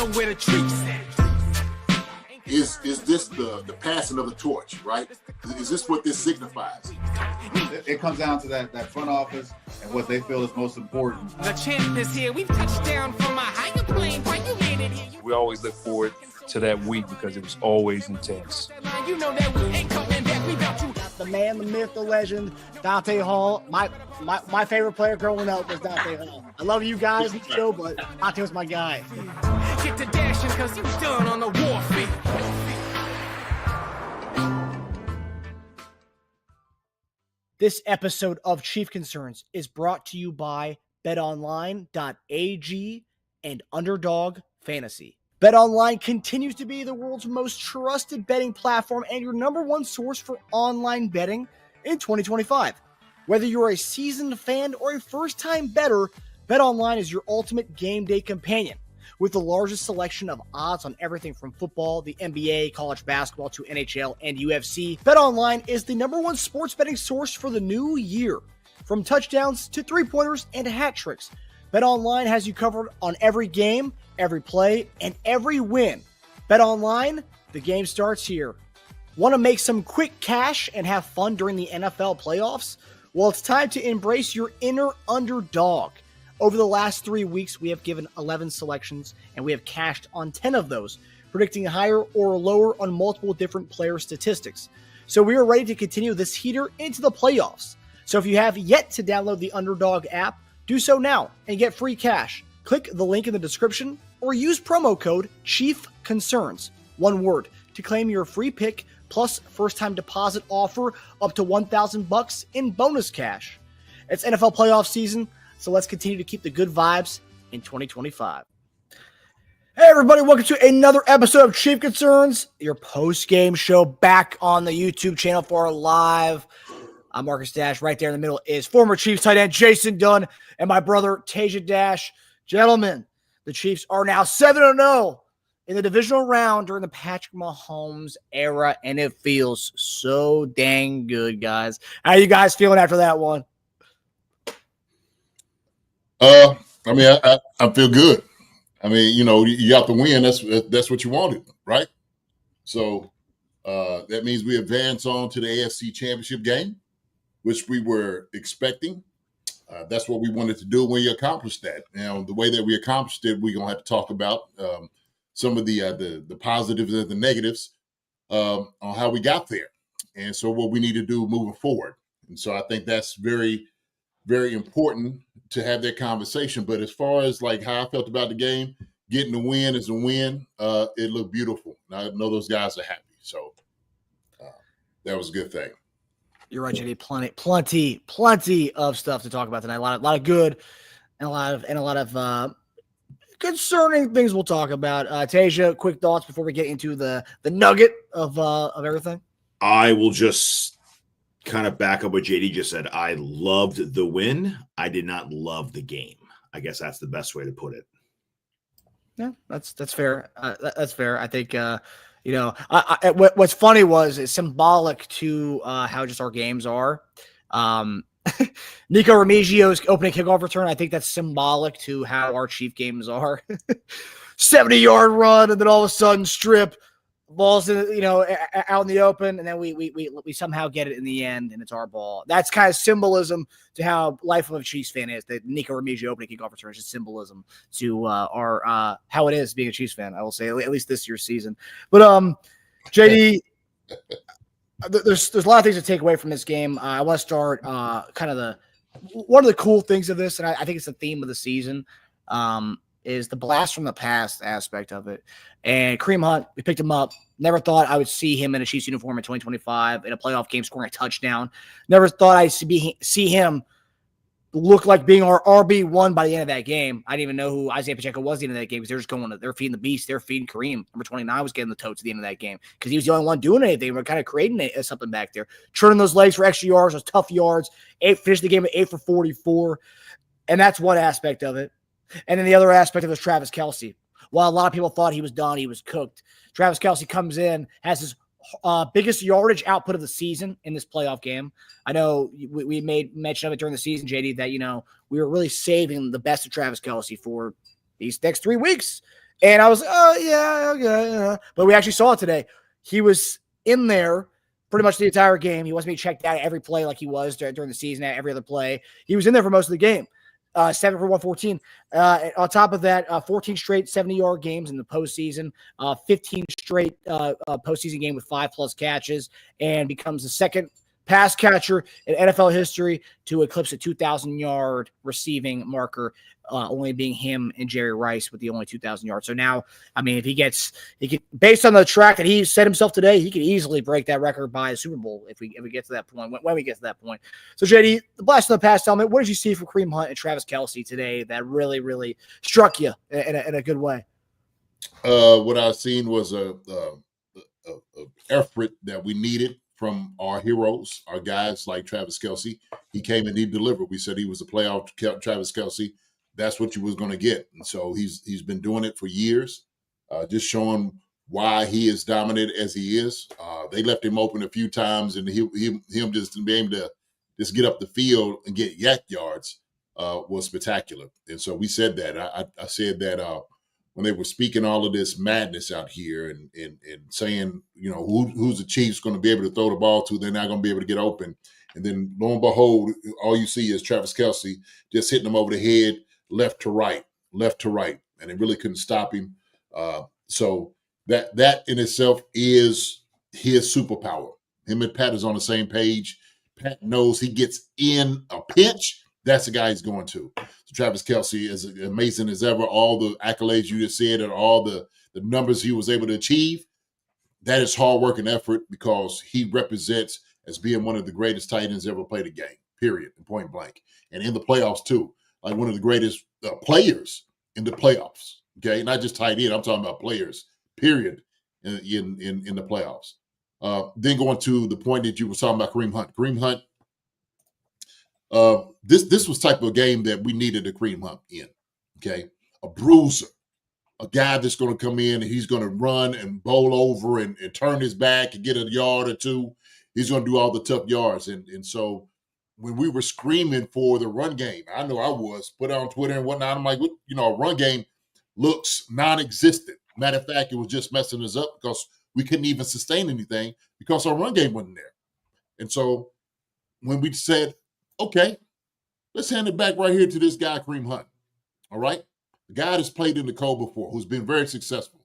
know where the treats at. Is this the passing of the torch, right? Is this what this signifies? It comes down to that front office and what they feel is most important. The champ is here. We've touched down from a higher plane. Why you made it here? We always look forward to that week because it was always intense. You know that we ain't coming back. We got you. The man, the myth, the legend, Dante Hall. My favorite player growing up was Dante Hall. I love you guys in the show, but Dante was my guy. Get to dashing because you done on the warfare. This episode of Chief Concerns is brought to you by betonline.ag and Underdog Fantasy. BetOnline continues to be the world's most trusted betting platform and your number one source for online betting in 2025. Whether you're a seasoned fan or a first-time bettor, BetOnline is your ultimate game day companion. With the largest selection of odds on everything from football, the NBA, college basketball, to NHL and UFC, BetOnline is the number one sports betting source for the new year. From touchdowns to three-pointers and hat tricks, BetOnline has you covered on every game, every play, and every win. BetOnline, the game starts here. Want to make some quick cash and have fun during the NFL playoffs? Well, it's time to embrace your inner underdog. Over the last 3 weeks, we have given 11 selections, and we have cashed on 10 of those, predicting higher or lower on multiple different player statistics. So we are ready to continue this heater into the playoffs. So if you have yet to download the Underdog app, do so now and get free cash. Click the link in the description or use promo code CHIEFCONCERNS, one word, to claim your free pick plus first-time deposit offer up to $1,000 in bonus cash. It's NFL playoff season, so let's continue to keep the good vibes in 2025. Hey, everybody. Welcome to another episode of Chief Concerns, your post-game show back on the YouTube channel for our live. I'm Marcus Dash. Right there in the middle is former Chiefs tight end Jason Dunn and my brother Teja Dash. Gentlemen, the Chiefs are now 7-0 in the divisional round during the Patrick Mahomes era, and it feels so dang good, guys. How you guys feeling after that one? I feel good. I mean, you got the win. That's what you wanted, right? So that means we advance on to the AFC Championship game, which we were expecting. That's what we wanted to do when you accomplished that. Now, the way that we accomplished it, we're gonna have to talk about some of the positives and the negatives on how we got there, and so what we need to do moving forward. And so I think that's very, very important to have that conversation. But as far as like how I felt about the game, getting the win is a win. It looked beautiful. And I know those guys are happy. So that was a good thing. You're right, JD. Plenty of stuff to talk about tonight. A lot of good and a lot of concerning things we'll talk about. Teja, quick thoughts before we get into the nugget of everything. I will just kind of back up what JD just said. I loved the win. I did not love the game. I guess that's the best way to put it. Yeah, that's fair. That's fair. I think what's funny is symbolic to how just our games are. Nico Remigio's opening kickoff return, I think that's symbolic to how our Chief games are. 70-yard run, and then all of a sudden strip. Balls out in the open, and then we somehow get it in the end, and it's our ball. That's kind of symbolism to how life of a Chiefs fan is. That Nico Remigio opening kickoff return is just symbolism to our how it is being a Chiefs fan. I will say at least this year's season. But JD, there's a lot of things to take away from this game. I want to start kind of one of the cool things of this, and I think it's the theme of the season. Is the blast from the past aspect of it. And Kareem Hunt, we picked him up. Never thought I would see him in a Chiefs uniform in 2025 in a playoff game scoring a touchdown. Never thought I'd see him look like being our RB1 by the end of that game. I didn't even know who Isaiah Pacheco was at the end of that game because they're feeding the beast. They're feeding Kareem. Number 29 was getting the totes at the end of that game because he was the only one doing anything. We're kind of creating something back there. Turning those legs for extra yards, those tough yards. Finished the game at 8 for 44. And that's one aspect of it. And then the other aspect of it was Travis Kelce. While a lot of people thought he was done, he was cooked. Travis Kelce comes in, has his biggest yardage output of the season in this playoff game. I know we made mention of it during the season, JD, that, we were really saving the best of Travis Kelce for these next 3 weeks. And I was like, oh, yeah, okay. But we actually saw it today. He was in there pretty much the entire game. He wasn't being checked out every play like he was during the season, at every other play. He was in there for most of the game. 7 for 114. On top of that, 14 straight 70-yard games in the postseason, 15 straight postseason game with 5+ catches, and becomes the second pass catcher in NFL history to eclipse a 2,000-yard receiving marker, only being him and Jerry Rice with the only 2,000 yards. So now, I mean, if he can, based on the track that he set himself today, he could easily break that record by a Super Bowl if we get to that point, when we get to that point. So, JD, the blast of the past element, what did you see from Kareem Hunt and Travis Kelce today that really, really struck you in a good way? What I've seen was a effort that we needed from our heroes, our guys like Travis Kelce. He came and he delivered. We said he was a playoff Travis Kelce. That's what you was going to get. And so he's been doing it for years, just showing why he is dominant as he is. They left him open a few times, and him just being able to just get up the field and get yak yards was spectacular. And so we said that. I said that when they were speaking all of this madness out here and saying, you know, who's the Chiefs going to be able to throw the ball to, they're not going to be able to get open. And then lo and behold, all you see is Travis Kelce just hitting them over the head, left to right, and they really couldn't stop him. So that in itself is his superpower. Him and Pat is on the same page. Pat knows he gets in a pinch. That's the guy he's going to. So Travis Kelce is amazing as ever. All the accolades you just said and all the numbers he was able to achieve, that is hard work and effort because he represents as being one of the greatest tight ends ever played a game, period, point blank. And in the playoffs, too, like one of the greatest players in the playoffs, okay? Not just tight end, I'm talking about players, period, in the playoffs. Then going to the point that you were talking about Kareem Hunt. Kareem Hunt, this was type of game that we needed a Kareem Hunt in, okay? A bruiser, a guy that's going to come in and he's going to run and bowl over and turn his back and get a yard or two. He's going to do all the tough yards. And so when we were screaming for the run game, I know I was, put it on Twitter and whatnot, I'm like, you know, a run game looks non-existent. Matter of fact, it was just messing us up because we couldn't even sustain anything because our run game wasn't there. And so when we said, okay, let's hand it back right here to this guy, Kareem Hunt. All right? The guy that's played in the cold before, who's been very successful.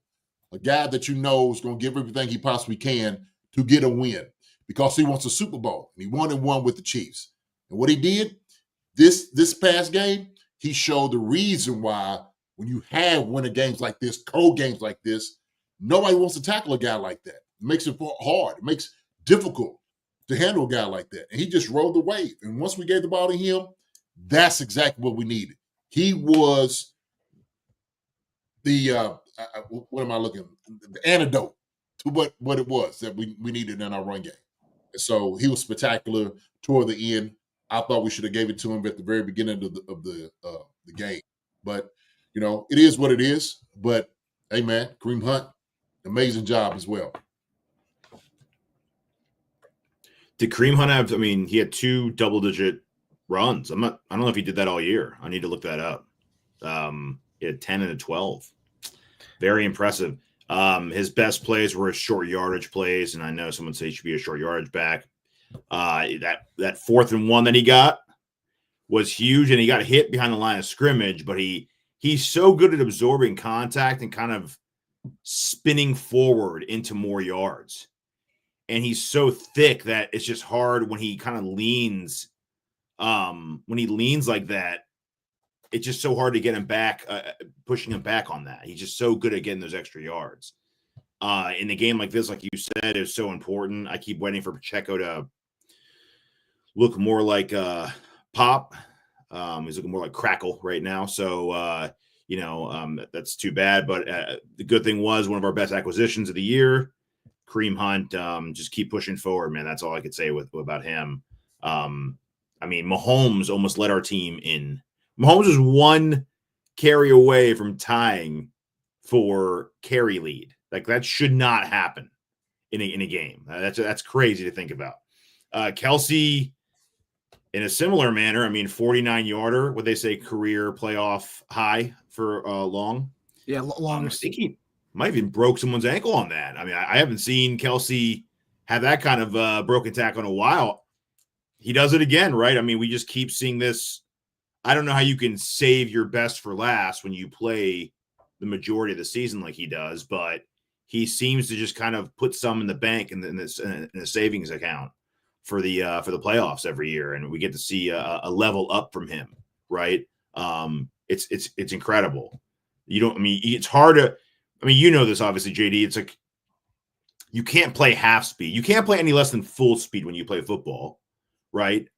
A guy that you know is going to give everything he possibly can to get a win because he wants a Super Bowl. And he wanted one with the Chiefs. And what he did, this past game, he showed the reason why when you have winning games like this, cold games like this, nobody wants to tackle a guy like that. It makes it hard. It makes it difficult to handle a guy like that. And he just rode the wave. And once we gave the ball to him, that's exactly what we needed. He was the what am I looking? The antidote to what it was that we needed in our run game. And so he was spectacular toward the end. I thought we should have gave it to him at the very beginning of the game. But you know, it is what it is. But hey, man, Kareem Hunt, amazing job as well. Did Kareem Hunt have? I mean, he had 2 double-digit runs. I don't know if he did that all year. I need to look that up. He had 10 and a 12. Very impressive. His best plays were his short yardage plays, and I know someone said he should be a short yardage back. That 4th and 1 that he got was huge, and he got hit behind the line of scrimmage, but he's so good at absorbing contact and kind of spinning forward into more yards. And he's so thick that it's just hard when he kind of leans. When he leans like that, it's just so hard to get him back, pushing him back on that. He's just so good at getting those extra yards. In a game like this, like you said, is so important. I keep waiting for Pacheco to look more like Pop. He's looking more like Crackle right now. So, that's too bad. But the good thing was one of our best acquisitions of the year, Kareem Hunt. Just keep pushing forward, man. That's all I could say about him. I mean, Mahomes almost led our team in. Mahomes was 1 carry away from tying for carry lead. Like, that should not happen in a game. That's crazy to think about. Kelce, in a similar manner, I mean, 49-yarder, what they say, career playoff high for long. Yeah, I longest. think he might have even broke someone's ankle on that. I mean, I haven't seen Kelsey have that kind of broken tackle in a while. He does it again, right? I mean, we just keep seeing this. I don't know how you can save your best for last when you play the majority of the season like he does, but he seems to just kind of put some in the bank in the savings account for the playoffs every year, and we get to see a level up from him, right? It's incredible. It's hard to. I mean, you know this obviously, JD. It's like you can't play half speed. You can't play any less than full speed when you play football, right?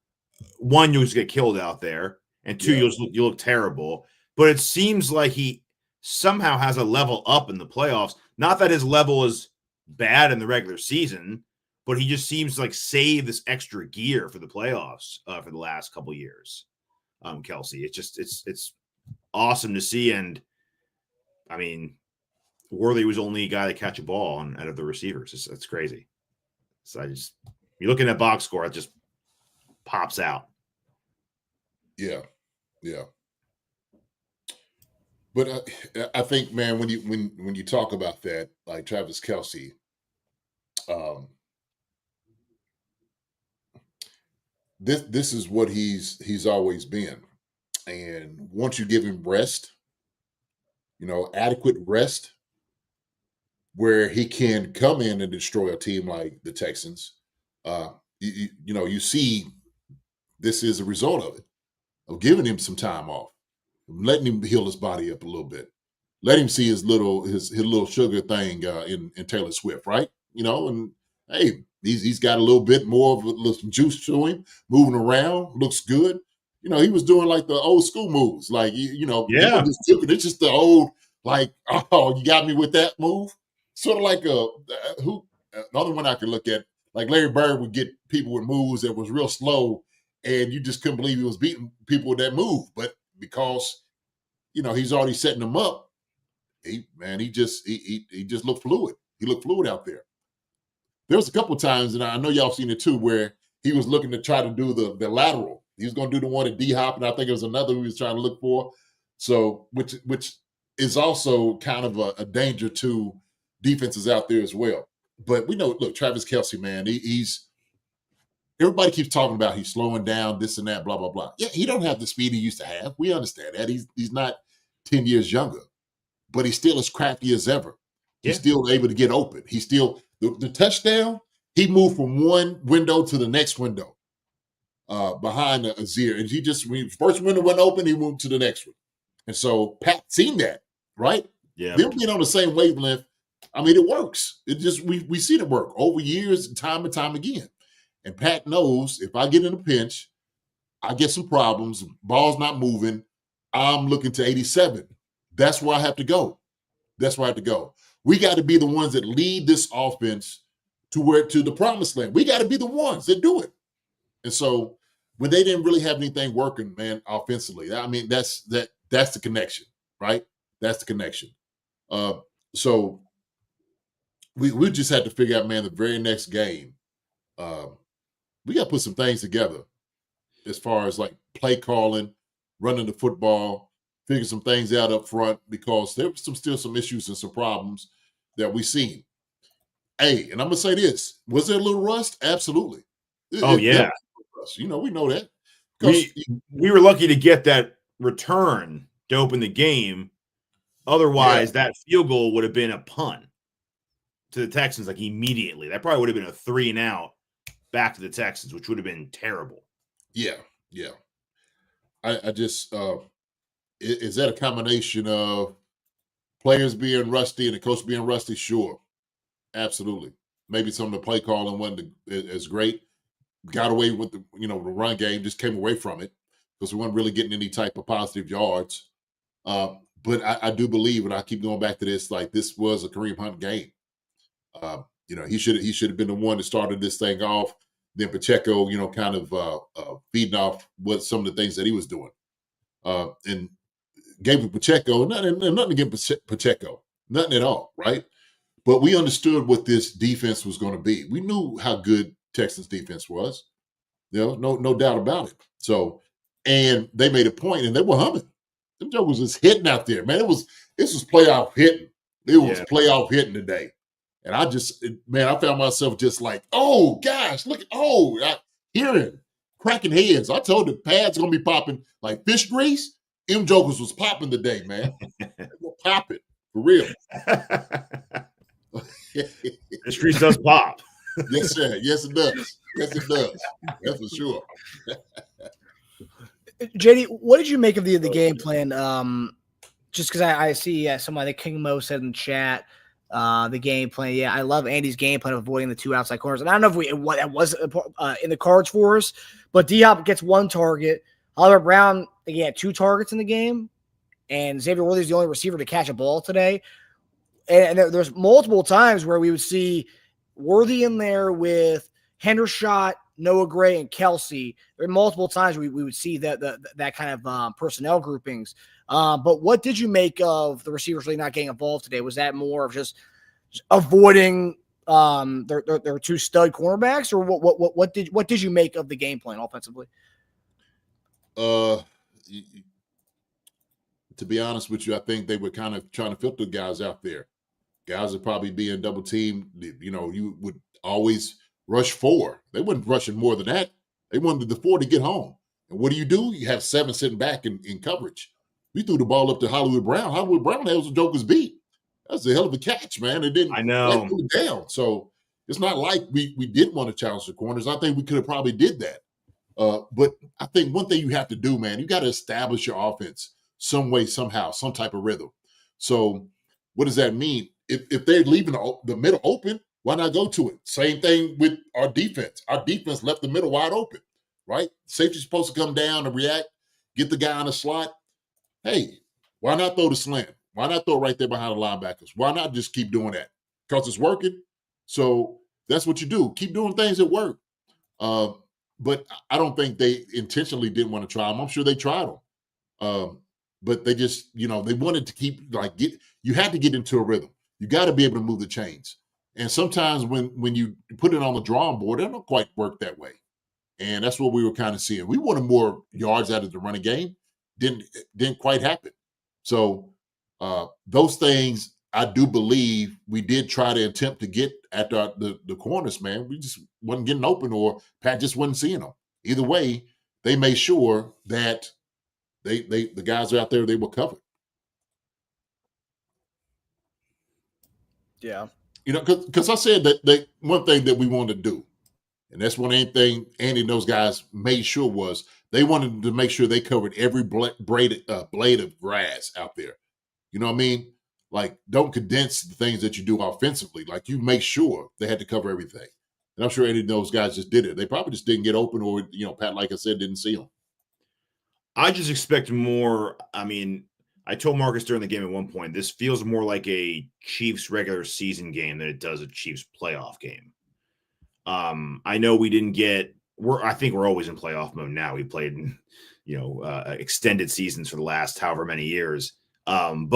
One, you'll just get killed out there, and two, you look terrible. But it seems like he somehow has a level up in the playoffs. Not that his level is bad in the regular season, but he just seems to like save this extra gear for the playoffs for the last couple years. Kelsey, it's awesome to see, and I mean, Worthy was only a guy to catch a ball out of the receivers. That's crazy. So you're looking at box score, it just pops out. Yeah. But I think, man, when you talk about that, like Travis Kelsey, this is what he's always been. And once you give him rest, adequate rest, where he can come in and destroy a team like the Texans, you see this is a result of it, of giving him some time off, letting him heal his body up a little bit, let him see his little sugar thing in Taylor Swift, right? And hey, he's got a little bit more of a little juice to him, moving around, looks good. He was doing like the old school moves, like people just took it. It's just the old, like, oh, you got me with that move. Sort of like another one I could look at, like Larry Bird would get people with moves that was real slow, and you just couldn't believe he was beating people with that move. But because he's already setting them up, he just looked fluid. He looked fluid out there. There was a couple of times, and I know y'all seen it too, where he was looking to try to do the lateral. He was going to do the one at D-Hop, and I think it was another he was trying to look for. So, which is also kind of a danger to defenses out there as well. But we know, look, Travis Kelsey, man, he's everybody keeps talking about he's slowing down, this and that, blah, blah, blah. Yeah, he don't have the speed he used to have. We understand that. He's not 10 years younger, but he's still as crafty as ever. He's still able to get open. He's still the touchdown. He moved from one window to the next window behind Azir. And when first window went open, he moved to the next one. And so Pat seen that, right? Yeah. Them being on the same wavelength, I mean, it works. It just we see it work over years, time and time again. And Pat knows if I get in a pinch, I get some problems, ball's not moving, I'm looking to 87. That's where I have to go. We got to be the ones that lead this offense to the promised land. We got to be the ones that do it. And so when they didn't really have anything working, man, offensively, I mean, that's the connection, right? That's the connection. So we just had to figure out, man, the very next game, we got to put some things together as far as like play calling, running the football, figure some things out up front, because there was still some issues and some problems that we seen. Hey, and I'm gonna say this: was there a little rust? Absolutely. Yeah. We know that. We were lucky to get that return to open the game. Otherwise, that field goal would have been a punt to the Texans, like immediately. That probably would have been a 3-and-out back to the Texans, which would have been terrible. Yeah. I just is that a combination of players being rusty and the coach being rusty? Sure, absolutely. Maybe some of the play calling wasn't as great. Got away with the run game, just came away from it because we weren't really getting any type of positive yards. But I do believe, and I keep going back to this, like this was a Kareem Hunt game. He should have been the one that started this thing off. Then Pacheco, kind of feeding off what some of the things that he was doing, and gave Pacheco nothing against Pacheco, nothing at all, right? But we understood what this defense was going to be. We knew how good Texans defense was, no doubt about it. So, and they made a point, and they were humming. Them jokers was hitting out there, man. This was playoff hitting. It was playoff hitting today. And I found myself just like, oh gosh, hearing, cracking heads. I told the pads gonna be popping like fish grease. Them jokers was popping today, man. They were popping for real. Fish grease does pop. Yes, sir. Yes, it does. Yes, it does. That's for sure. JD, what did you make of the game plan? Just because I see somebody, King Mo said in the chat, the game plan. Yeah, I love Andy's game plan of avoiding the two outside corners. And I don't know if that was in the cards for us, but D-Hop gets one target. Oliver Brown, he had 2 targets in the game, and Xavier Worthy is the only receiver to catch a ball today. And there's multiple times where we would see Worthy in there with Hendershot, Noah Gray, and Kelsey. There are multiple times we would see that kind of personnel groupings. But what did you make of the receivers really not getting involved today? Was that more of just avoiding their 2 stud cornerbacks, or what did you make of the game plan offensively? To be honest with you, I think they were kind of trying to filter guys out there. Guys would probably be in double team. You would always rush 4. They wasn't rushing more than that. They wanted the 4 to get home. And what do? You have 7 sitting back in coverage. We threw the ball up to Hollywood Brown. Hollywood Brown has the Joker's beat. That's a hell of a catch, man. It didn't. I know. It down. So it's not like we didn't want to challenge the corners. I think we could have probably did that. But I think one thing you have to do, man, you got to establish your offense some way, somehow, some type of rhythm. So what does that mean? If they're leaving the middle open, why not go to it? Same thing with our defense. Our defense left the middle wide open, right? Safety's supposed to come down and react, get the guy in the slot. Hey, why not throw the slant? Why not throw it right there behind the linebackers? Why not just keep doing that? Because it's working. So that's what you do. Keep doing things that work. But I don't think they intentionally didn't want to try them. I'm sure they tried them. But they just, they wanted to keep, you had to get into a rhythm. You got to be able to move the chains. And sometimes when you put it on the drawing board, it don't quite work that way. And that's what we were kind of seeing. We wanted more yards out of the running game. Didn't quite happen. So those things, I do believe we did try to attempt to get at the corners, man. We just wasn't getting open, or Pat just wasn't seeing them. Either way, they made sure that the guys out there, they were covered. Yeah. Because I said that one thing that we wanted to do, and that's one thing Andy and those guys made sure was they wanted to make sure they covered every blade of grass out there. You know what I mean? Like, don't condense the things that you do offensively. Like, you make sure they had to cover everything. And I'm sure any of those guys just did it. They probably just didn't get open, or, Pat, like I said, didn't see them. I just expect more. I mean, I told Marcus during the game at one point, this feels more like a Chiefs regular season game than it does a Chiefs playoff game. I know we didn't get I think we're always in playoff mode now. We played in, extended seasons for the last however many years. And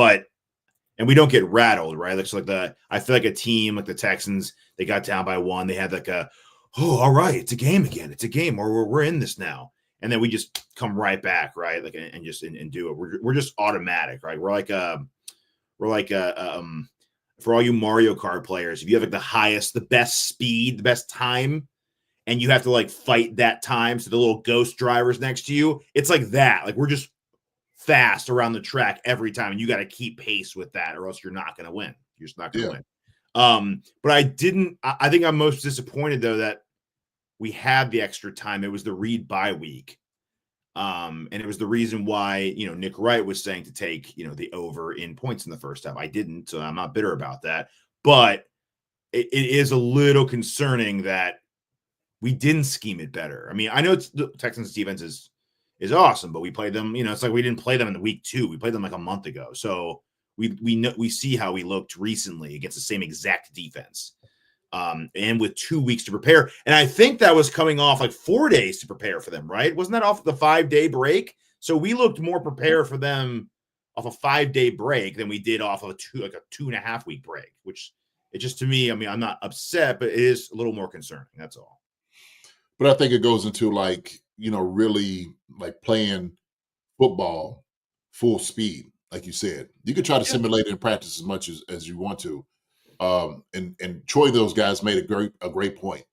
we don't get rattled, right? Looks like I feel like a team like the Texans, they got down by 1. They had all right, it's a game again. It's a game, or we're in this now. And then we just come right back, right? And do it. We're just automatic, right? We're like for all you Mario Kart players, if you have the best speed, the best time, and you have to fight that time, so the little ghost drivers next to you, it's like that. Like, we're just fast around the track every time, and you got to keep pace with that, or else you're not going to win. You're just not going to win. But I think I'm most disappointed though that we had the extra time. It was the Reed bye week. And it was the reason why, Nick Wright was saying to take, the over in points in the first half. I didn't, so I'm not bitter about that. But it is a little concerning that we didn't scheme it better. I mean, I know the Texans defense is awesome, but we played them, it's like we didn't play them in the week 2. We played them like a month ago. So we see how we looked recently against the same exact defense. And with 2 weeks to prepare. And I think that was coming off 4 days to prepare for them, right? Wasn't that off the 5-day break? So we looked more prepared for them off a 5-day break than we did off of a 2.5 week break, which it just, to me, I mean, I'm not upset, but it is a little more concerning. That's all. But I think it goes into really playing football full speed, like you said. You can try to simulate it in practice as much as you want to. And Troy, those guys made a great point.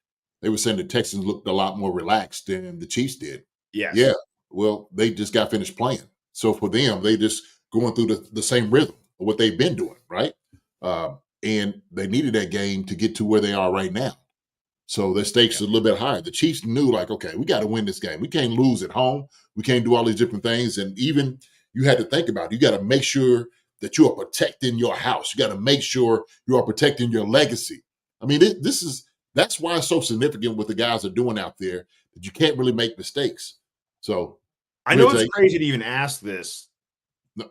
They were saying the Texans looked a lot more relaxed than the Chiefs did. Yes. Yeah. Well, they just got finished playing. So for them, they just going through the same rhythm of what they've been doing, right? And they needed that game to get to where they are right now. So their stakes are a little bit higher. The Chiefs knew, like, okay, we got to win this game. We can't lose at home. We can't do all these different things. And even you had to think about it. You got to make sure that you are protecting your house. You got to make sure you are protecting your legacy. I mean, that's why it's so significant what the guys are doing out there, that you can't really make mistakes. So I know it's crazy to even ask this. No.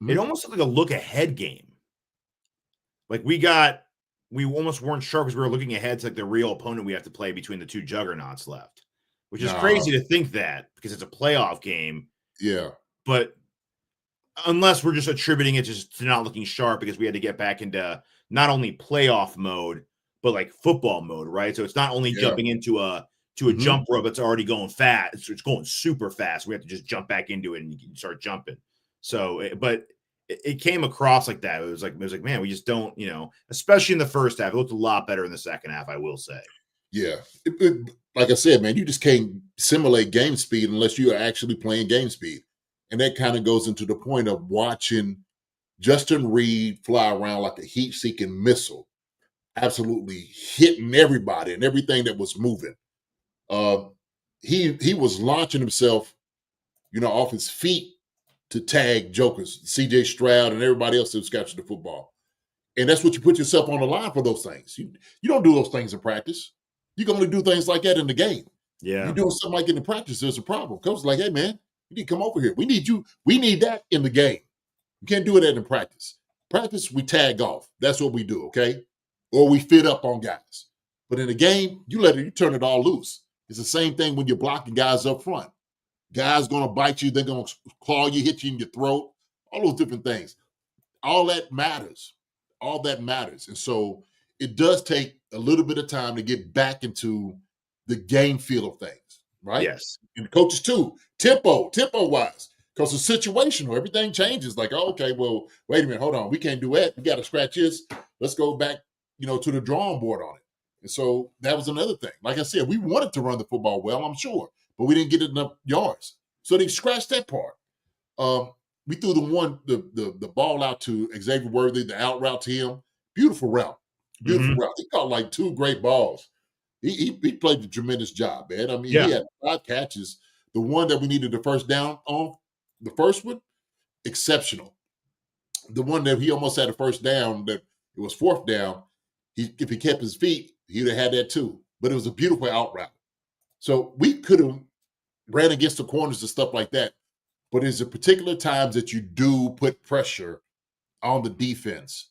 It almost looked like a look ahead game. Like we almost weren't sure because we were looking ahead to like the real opponent we have to play between the two juggernauts left, which is crazy to think that because it's a playoff game. Yeah. But unless we're just attributing it just to not looking sharp because we had to get back into not only playoff mode, but like football mode, right? So it's not only jumping into a jump rope that's already going fast. It's going super fast. We have to just jump back into it and you can start jumping. So, but it came across like that. It was like, man, we just don't, especially in the first half. It looked a lot better in the second half, I will say. Yeah. Like I said, man, you just can't simulate game speed unless you are actually playing game speed. And that kind of goes into the point of watching Justin Reed fly around like a heat-seeking missile, absolutely hitting everybody and everything that was moving. He was launching himself, off his feet to tag jokers, C.J. Stroud and everybody else that was catching the football. And that's what you put yourself on the line for those things. You don't do those things in practice. You can only do things like that in the game. Yeah. You're doing something like in the practice, there's a problem. Coach is like, hey, man, you need to come over here. We need you. We need that in the game. You can't do it in practice. Practice, we tag off. That's what we do, okay? Or we fit up on guys. But in the game, you turn it all loose. It's the same thing when you're blocking guys up front. Guys going to bite you. They're going to claw you, hit you in your throat, all those different things. All that matters. All that matters. And so it does take a little bit of time to get back into the game feel of things, right? Yes. And the coaches too, tempo-wise, because it's situational. Everything changes. Like, oh, okay, well, wait a minute, hold on. We can't do that. We got to scratch this. Let's go back, to the drawing board on it. And so that was another thing. Like I said, we wanted to run the football well, I'm sure, but we didn't get enough yards. So they scratched that part. We threw the ball out to Xavier Worthy, the out route to him. Beautiful route. Beautiful route. He caught like 2 great balls. He played a tremendous job, man. I mean, he had 5 catches. The one that we needed the first down on, the first one, exceptional. The one that he almost had a first down, that it was 4th down, if he kept his feet, he would have had that too. But it was a beautiful out route. So we could have ran against the corners and stuff like that. But there's a particular times that you do put pressure on the defense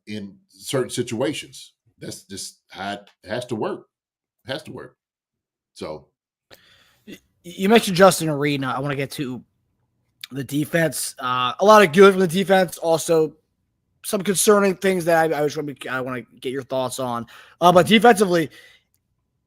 in certain situations. That's just how it has to work. It has to work. So you mentioned Justin Reed. Now I want to get to the defense. A lot of good from the defense. Also, some concerning things that I want to get your thoughts on. But defensively,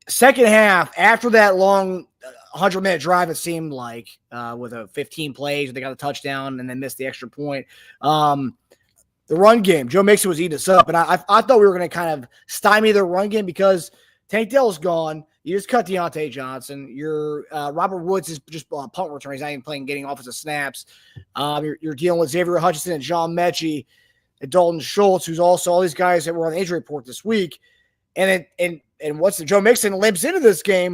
second half, after that long 100-minute drive, it seemed like, with 15 plays, they got a touchdown and then missed the extra point. The run game, Joe Mixon was eating us up. And I thought we were going to kind of stymie the run game because Tank Dell's gone. You just cut Deontay Johnson. Your Robert Woods is just punt return. He's not even playing, getting offensive snaps. You're dealing with Xavier Hutchinson and John Mechie and Dalton Schultz, who's also all these guys that were on the injury report this week. And once Joe Mixon limps into this game,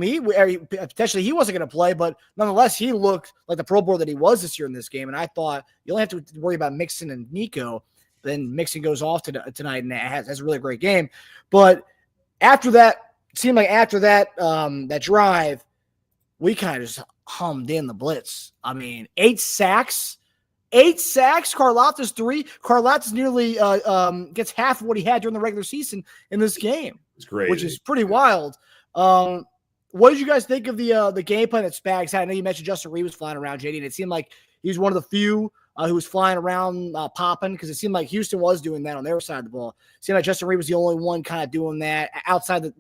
potentially he wasn't going to play, but nonetheless, he looked like the Pro Bowl that he was this year in this game. And I thought you only have to worry about Mixon and Nico. Then Mixon goes off tonight and has a really great game. But after that, it seemed like after that that drive, we kind of just hummed in the blitz. I mean, 8 sacks. 8 sacks, Karlaftis 3. Karlaftis nearly gets half of what he had during the regular season in this game. It's great, which is pretty wild. What did you guys think of the game plan that Spags had? I know you mentioned Justin Reed was flying around, JD, and it seemed like he was one of the few who was flying around popping, because it seemed like Houston was doing that on their side of the ball. It seemed like Justin Reed was the only one kind of doing that outside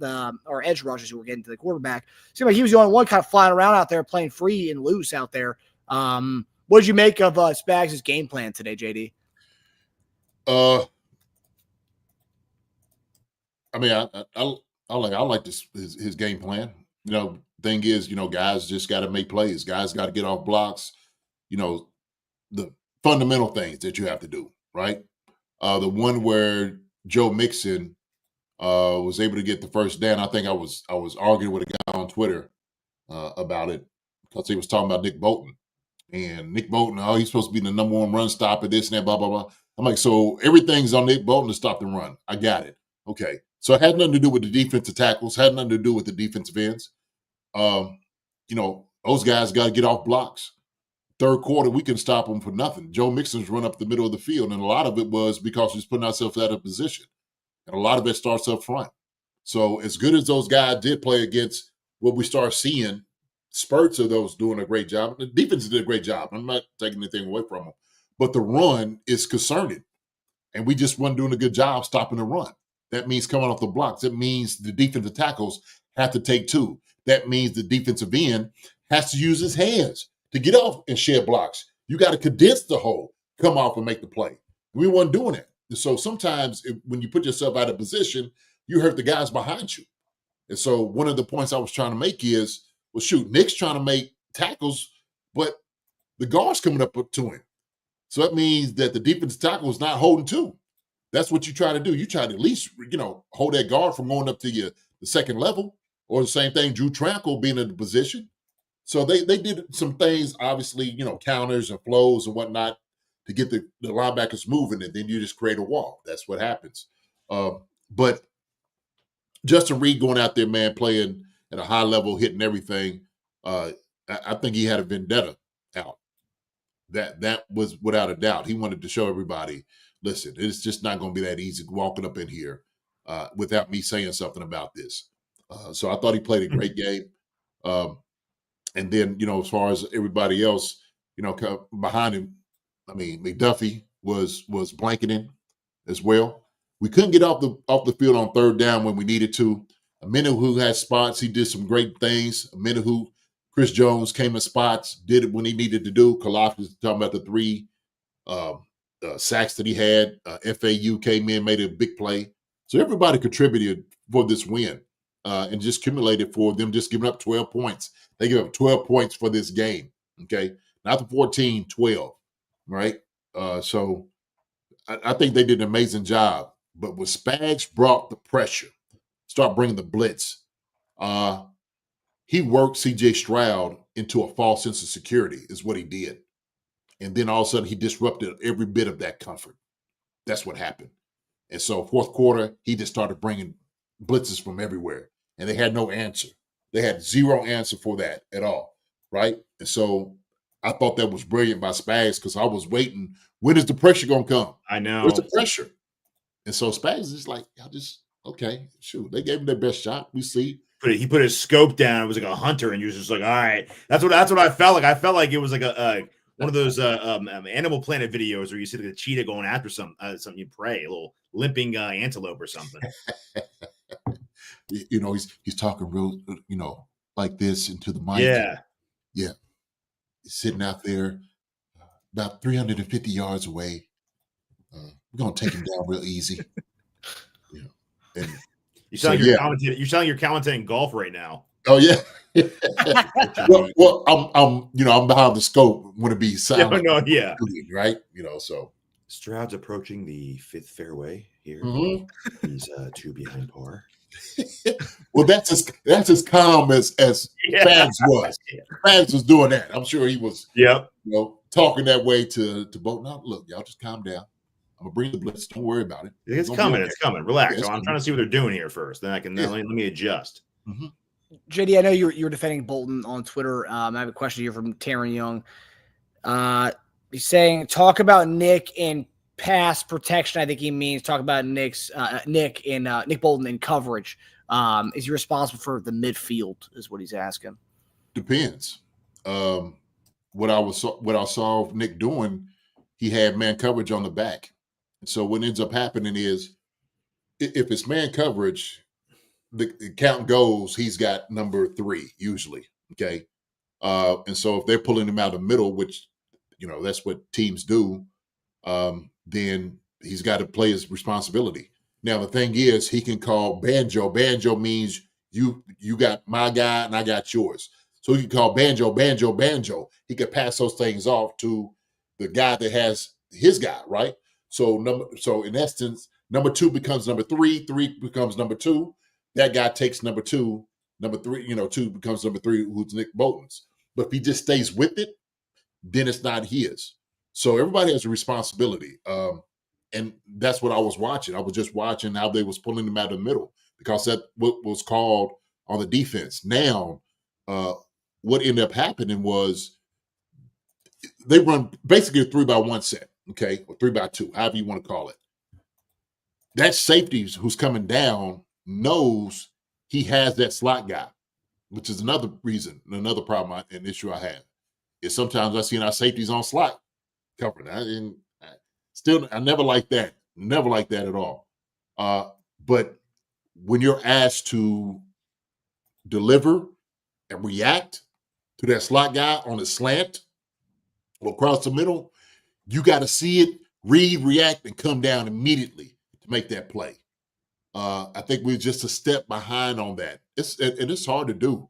or edge rushers who were getting to the quarterback. It seemed like he was the only one kind of flying around out there, playing free and loose out there. What did you make of Spags' game plan today, JD? I mean, I like his game plan. Thing is, guys just got to make plays. Guys got to get off blocks. The fundamental things that you have to do, right? The one where Joe Mixon was able to get the first down. I think I was arguing with a guy on Twitter about it because he was talking about Nick Bolton. And Nick Bolton, he's supposed to be the number one run stopper, this and that, blah, blah, blah. I'm like, so everything's on Nick Bolton to stop the run. I got it. Okay. So it had nothing to do with the defensive tackles, had nothing to do with the defensive ends. Those guys got to get off blocks. Third quarter, we can stop them for nothing. Joe Mixon's run up the middle of the field, and a lot of it was because he's putting ourselves out of position. And a lot of it starts up front. So as good as those guys did play against what we start seeing, spurts of those doing a great job. The defense did a great job. I'm not taking anything away from them. But the run is concerning. And we just weren't doing a good job stopping the run. That means coming off the blocks. That means the defensive tackles have to take two. That means the defensive end has to use his hands to get off and shed blocks. You got to condense the hole, come off and make the play. We weren't doing it. And so sometimes when you put yourself out of position, you hurt the guys behind you. And so one of the points I was trying to make is, well, shoot, Nick's trying to make tackles, but the guard's coming up to him. So that means that the defensive tackle is not holding two. That's what you try to do. You try to at least, hold that guard from going up to the second level, or the same thing, Drew Tranquil being in the position. So they did some things, obviously, counters and flows and whatnot to get the linebackers moving, and then you just create a wall. That's what happens. But Justin Reed going out there, man, playing at a high level, hitting everything. I think he had a vendetta out. That was without a doubt. He wanted to show everybody, listen, it's just not going to be that easy walking up in here without me saying something about this. So I thought he played a great game. And then, as far as everybody else, behind him, I mean, McDuffie was blanketing as well. We couldn't get off the field on third down when we needed to. Amenahu had spots. He did some great things. Amenahu, Chris Jones came in spots, did it when he needed to do. Kalaf was talking about the 3 sacks that he had. FAU came in, made a big play. So everybody contributed for this win and just accumulated for them just giving up 12 points. They give up 12 points for this game, okay? Not the 14, 12, right? So I think they did an amazing job. But when Spags brought the pressure, start bringing the blitz, he worked C.J. Stroud into a false sense of security is what he did. And then all of a sudden he disrupted every bit of that comfort. That's what happened. And so fourth quarter, he just started bringing blitzes from everywhere. And they had no answer. They had zero answer for that at all, right? And so I thought that was brilliant by Spags because I was waiting. When is the pressure going to come? I know. Where's the pressure? And so Spags is like, okay, shoot. They gave him their best shot. We see. He put his scope down. It was like a hunter, and he was just like, all right. That's what I felt like. I felt like it was like a one of those Animal Planet videos where you see like a cheetah going after something you prey, a little limping antelope or something. He's talking real, like this into the mic. Yeah. He's sitting out there about 350 yards away. We're gonna take him down real easy. And you sound like you're commentating golf right now. Oh yeah. well, I'm behind the scope when it be silent. No, yeah. Right. So Stroud's approaching the 5th fairway here. Mm-hmm. He's 2 behind par. Well, that's as calm as Spags was. Spags was doing that. I'm sure he was. Yep. Talking that way to Bolton. Now, look, y'all just calm down. I'm gonna bring the blitz. Don't worry about it. It's coming. It's coming. Relax. Yeah, I'm trying to see what they're doing here first. Then I can let me adjust. Mm-hmm. JD, I know you're defending Bolton on Twitter. I have a question here from Taryn Young. He's saying, talk about Nick in pass protection. I think he means talk about Nick Bolton in coverage. Is he responsible for the midfield? Is what he's asking. Depends. What I saw Nick doing, he had man coverage on the back. So what ends up happening is, if it's man coverage, the count goes, he's got number 3 usually. Okay. And so if they're pulling him out of the middle, which, that's what teams do, then he's got to play his responsibility. Now, the thing is, he can call banjo. Banjo means you got my guy and I got yours. So he can call banjo, banjo, banjo. He could pass those things off to the guy that has his guy, right? So in essence, number 2 becomes number 3, 3 becomes number 2. That guy takes number 2, number 3, 2 becomes number 3, who's Nick Bolton's. But if he just stays with it, then it's not his. So everybody has a responsibility. And that's what I was watching. I was just watching how they was pulling them out of the middle, because that's what was called on the defense. Now, what ended up happening was they run basically a 3-by-1 set, okay, or 3-by-2, however you want to call it. That safety who's coming down knows he has that slot guy, which is another reason, another problem, an issue I have, is sometimes I see our safeties on slot covering. I never like that. Never like that at all. But when you're asked to deliver and react to that slot guy on a slant or across the middle, you got to see it, read, react, and come down immediately to make that play. I think we're just a step behind on that. It's hard to do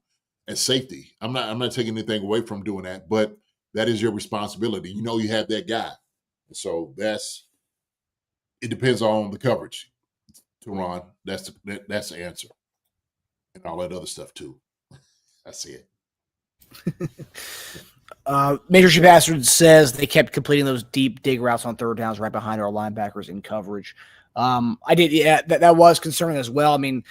as safety. I'm not taking anything away from doing that, but that is your responsibility. You have that guy. So it depends on the coverage, Teron. That's the answer. And all that other stuff too. I see it. Major Chief Bastard says they kept completing those deep dig routes on third downs right behind our linebackers in coverage. That was concerning as well. I mean,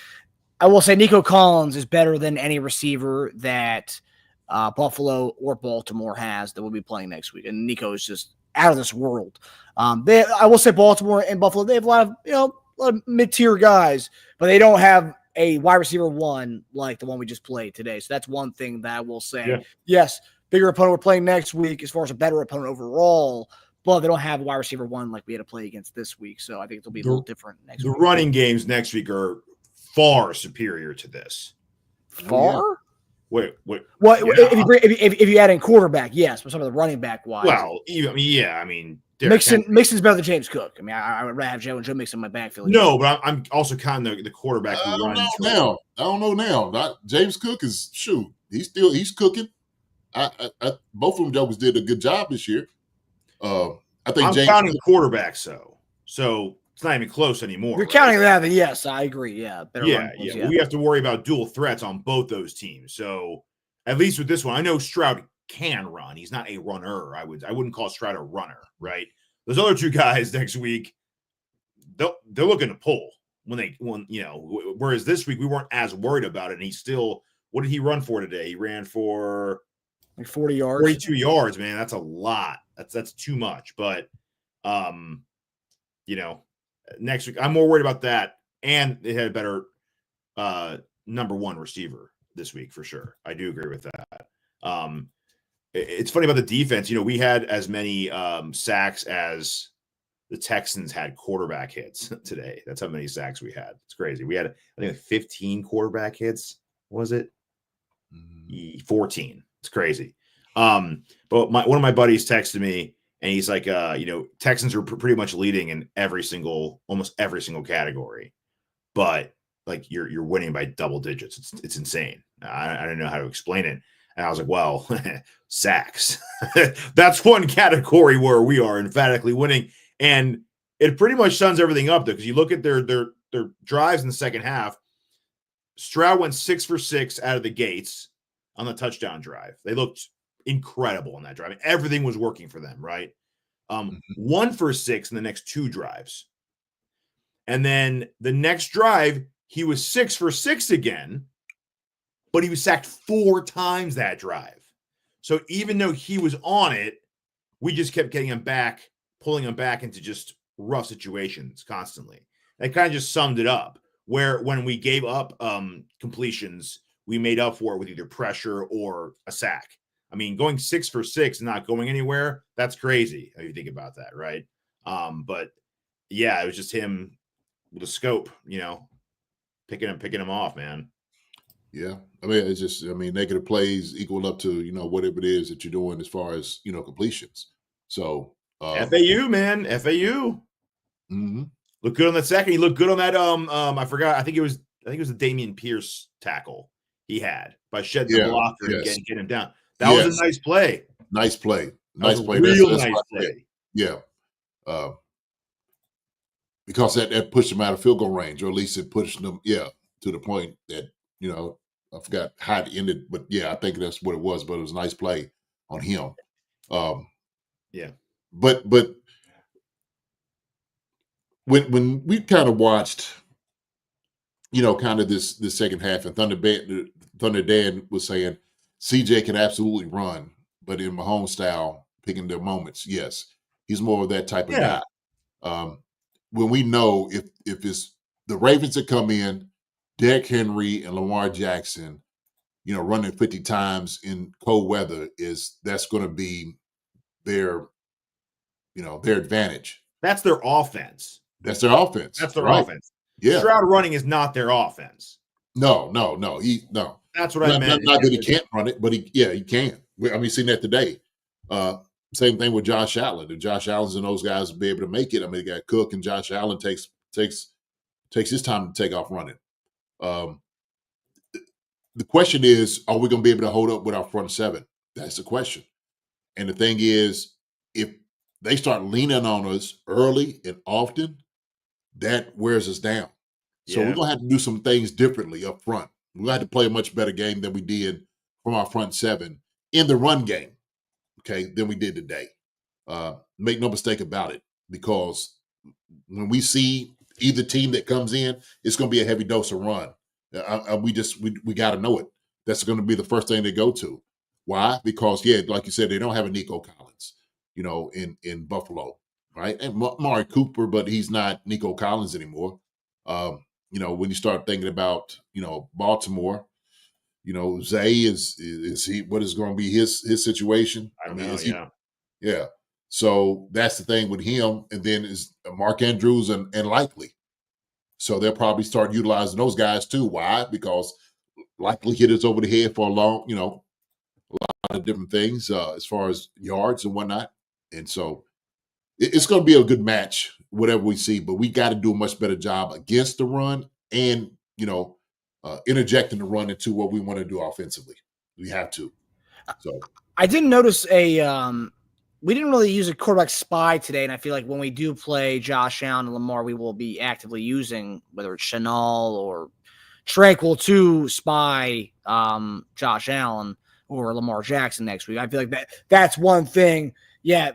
I will say Nico Collins is better than any receiver that Buffalo or Baltimore has that will be playing next week. And Nico is just out of this world. I will say Baltimore and Buffalo, they have a lot of mid-tier guys, but they don't have a wide receiver 1 like the one we just played today. So that's one thing that I will say. Yeah. Yes, bigger opponent we're playing next week as far as a better opponent overall, but they don't have a wide receiver 1 like we had to play against this week. So I think it'll be a little different next week. The running games next week are far superior to this. Far? Wait. Well, if you add in quarterback, yes, but some of the running back wise. Well, Mixon's better than James Cook. I mean, I would rather have Joe Mixon in my backfield. No, but I'm also counting the quarterback who runs. I don't know now. James Cook is he's cooking. Both of them jokers did a good job this year. I think I'm counting quarterbacks though, so it's not even close anymore. If you're counting that, then yes, I agree. Yeah, yeah. We have to worry about dual threats on both those teams. So at least with this one, I know Stroud can run. He's not a runner. I wouldn't call Stroud a runner, right? Those other 2 guys next week, they're looking to pull whereas this week we weren't as worried about it. And he still, what did he run for today? He ran for like 40 yards, 42 yards, man. That's a lot. That's too much. But next week I'm more worried about that. And they had a better number 1 receiver this week for sure. I do agree with that. It's funny about the defense. We had as many sacks as the Texans had quarterback hits today. That's how many sacks we had. It's crazy. We had, I think, 15 quarterback hits. Was it? 14. It's crazy. But one of my buddies texted me, and he's like, Texans are pretty much leading in almost every single category, but like you're winning by double digits. It's insane. I don't know how to explain it. And I was like, well, sacks. That's one category where we are emphatically winning. And it pretty much sums everything up, though, because you look at their drives in the second half. Stroud went 6 for 6 out of the gates on the touchdown drive. They looked incredible on that drive. Everything was working for them, right? 1 for 6 in the next 2 drives. And then the next drive, he was 6 for 6 again, but he was sacked 4 times that drive. So even though he was on it, we just kept getting him back, pulling him back into just rough situations constantly. That kind of just summed it up, where when we gave up completions, we made up for it with either pressure or a sack. I mean, going 6 for 6 and not going anywhere, that's crazy if you think about that, right? But yeah, it was just him with a scope, picking him off, man. Yeah. I mean, it's just, negative plays equal up to, whatever it is that you're doing as far as, completions. So FAU, man, FAU. mhm. Look good on that second. He looked good on that. I forgot. I think it was the Damian Pierce tackle he had by shedding the blocker and getting him down. That was a nice play. Nice play. Nice play. That's Nice play. Yeah. Because that pushed him out of field goal range, or at least it pushed them, to the point that, I forgot how it ended, but I think that's what it was. But it was a nice play on him. But when we kind of watched, kind of this second half, and Thunder Dan was saying CJ can absolutely run, but in Mahomes style, picking their moments, yes, he's more of that type of guy. When we know if it's the Ravens that come in, Derrick Henry and Lamar Jackson, running 50 times in cold weather, that's going to be their advantage. That's their offense. That's their offense. That's their offense. Yeah. Stroud running is not their offense. No. That's what I meant. Not that he can't run it, but he can. I mean, seen that today. Same thing with Josh Allen. If Josh Allen's and those guys will be able to make it, I mean, they got Cook, and Josh Allen takes his time to take off running. The question is, are we going to be able to hold up with our front seven? That's the question. And the thing is, if they start leaning on us early and often, that wears us down. So we're going to have to do some things differently up front. We're going to have to play a much better game than we did from our front seven in the run game, than we did today. Make no mistake about it, because when we see either team that comes in, it's going to be a heavy dose of run. We got to know it. That's going to be the first thing they go to. Why? Because, like you said, they don't have a Nico Collins, in Buffalo, right? And Amari Cooper, but he's not Nico Collins anymore. When you start thinking about, Baltimore, Zay is he, what is going to be his situation? Yeah. So that's the thing with him. And then is Mark Andrews and Likely. So they'll probably start utilizing those guys too. Why? Because Likely hit us over the head for a lot of different things as far as yards and whatnot. And so it's going to be a good match, whatever we see, but we got to do a much better job against the run and, interjecting the run into what we want to do offensively. We have to. So I didn't notice we didn't really use a quarterback spy today, and I feel like when we do play Josh Allen and Lamar, we will be actively using, whether it's Chanel or Tranquil, to spy Josh Allen or Lamar Jackson next week. I feel like that's one thing. Yeah,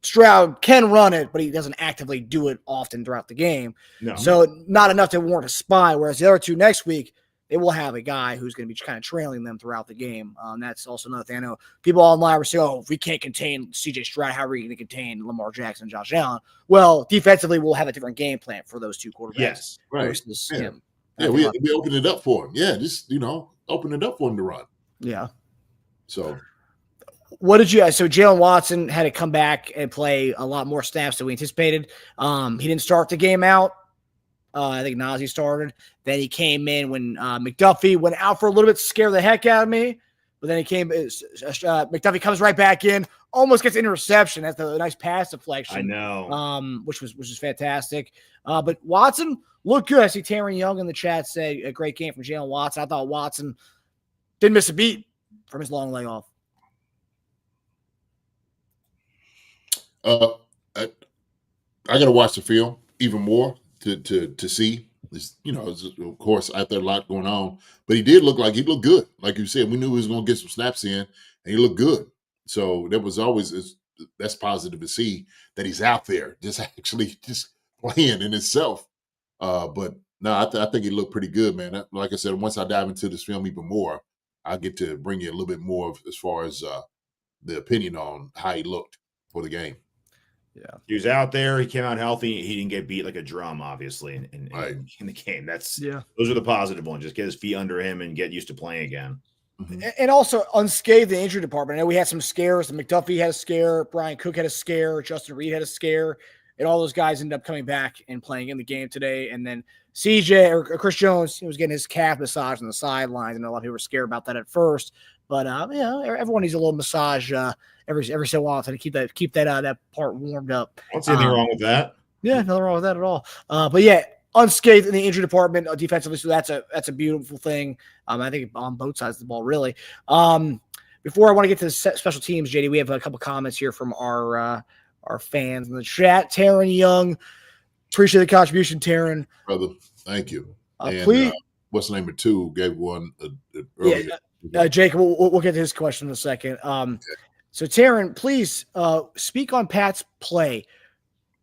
Stroud can run it, but he doesn't actively do it often throughout the game. No. So not enough to warrant a spy, whereas the other two next week, they will have a guy who's going to be kind of trailing them throughout the game. That's also another thing. I know people online were saying, if we can't contain CJ Stroud, how are we going to contain Lamar Jackson and Josh Allen? Well, defensively, we'll have a different game plan for those two quarterbacks. Yes, right. We opened it up for him. Yeah, just, open it up for him to run. Yeah. So what did you – so Jalen Watson had to come back and play a lot more snaps than we anticipated. He didn't start the game out. I think Najee started. Then he came in when McDuffie went out for a little bit, scared the heck out of me. But then he McDuffie comes right back in, almost gets interception. That's a nice pass deflection. I know. Which was fantastic. But Watson looked good. I see Taryn Young in the chat say a great game from Jalen Watson. I thought Watson didn't miss a beat from his long layoff. I got to watch the film even more to see. Of course, after a lot going on, but he looked good. Like you said, we knew he was going to get some snaps in, and he looked good. So that was that's positive to see that he's out there, just playing in itself. But no, I think he looked pretty good, man. Like I said, once I dive into this film even more, I get to bring you a little bit more as far as the opinion on how he looked for the game. Yeah, he was out there. He came out healthy. He didn't get beat like a drum, obviously, in the game. Those are the positive ones. Just get his feet under him and get used to playing again. Mm-hmm. And also unscathed in the injury department. I know we had some scares. McDuffie had a scare. Brian Cook had a scare. Justin Reed had a scare. and all those guys ended up coming back and playing in the game today. And then CJ or Chris Jones, he was getting his calf massage on the sidelines, and a lot of people were scared about that at first. But everyone needs a little massage every so often to keep that part warmed up. I don't see anything wrong with that. Yeah, nothing wrong with that at all. But yeah, unscathed in the injury department defensively, so that's a beautiful thing. I think on both sides of the ball, really. Before I want to get to the special teams, JD, we have a couple comments here from our fans in the chat. Taryn Young, appreciate the contribution, Taryn. Brother, thank you. And, Please, what's the name of two? Gave one earlier. Jake, we'll get to his question in a second. So Taryn, please speak on Pat's play.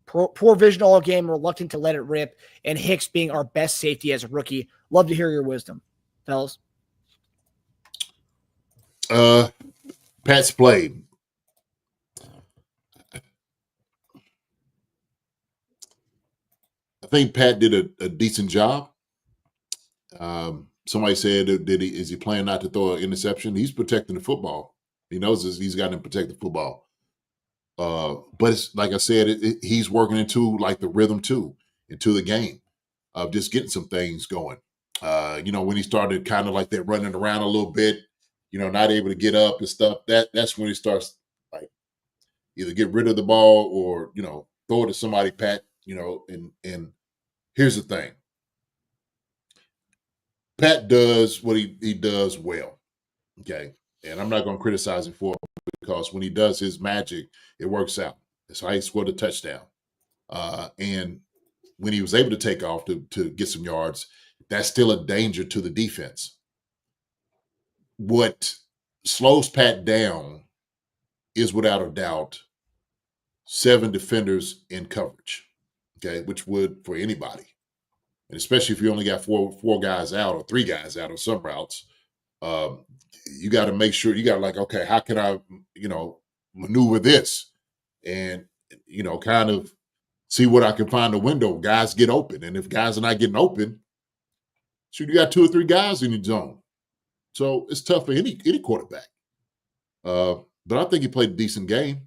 Poor vision all game, reluctant to let it rip, and Hicks being our best safety as a rookie. Love to hear your wisdom, fellas. Pat's play. I think Pat did a decent job. Somebody said, is he playing not to throw an interception? He's protecting the football. He knows he's got to protect the football. But it's like I said, he's working into like the rhythm too, into the game of just getting some things going. When he started kind of like that running around a little bit, not able to get up and stuff, that's when he starts like either get rid of the ball or, throw it to somebody, Pat, and here's the thing. Pat does what he does well. Okay. And I'm not going to criticize him for it because when he does his magic, it works out. That's how he scored a touchdown. And when he was able to take off to get some yards, that's still a danger to the defense. What slows Pat down is without a doubt 7 defenders in coverage, okay, which would for anybody. And especially if you only got four guys out or 3 guys out on some routes, you got to make sure you got like, okay, how can I, maneuver this and, kind of see what I can find a window. Guys get open. And if guys are not getting open, shoot, you got 2 or 3 guys in your zone. So it's tough for any quarterback. But I think he played a decent game.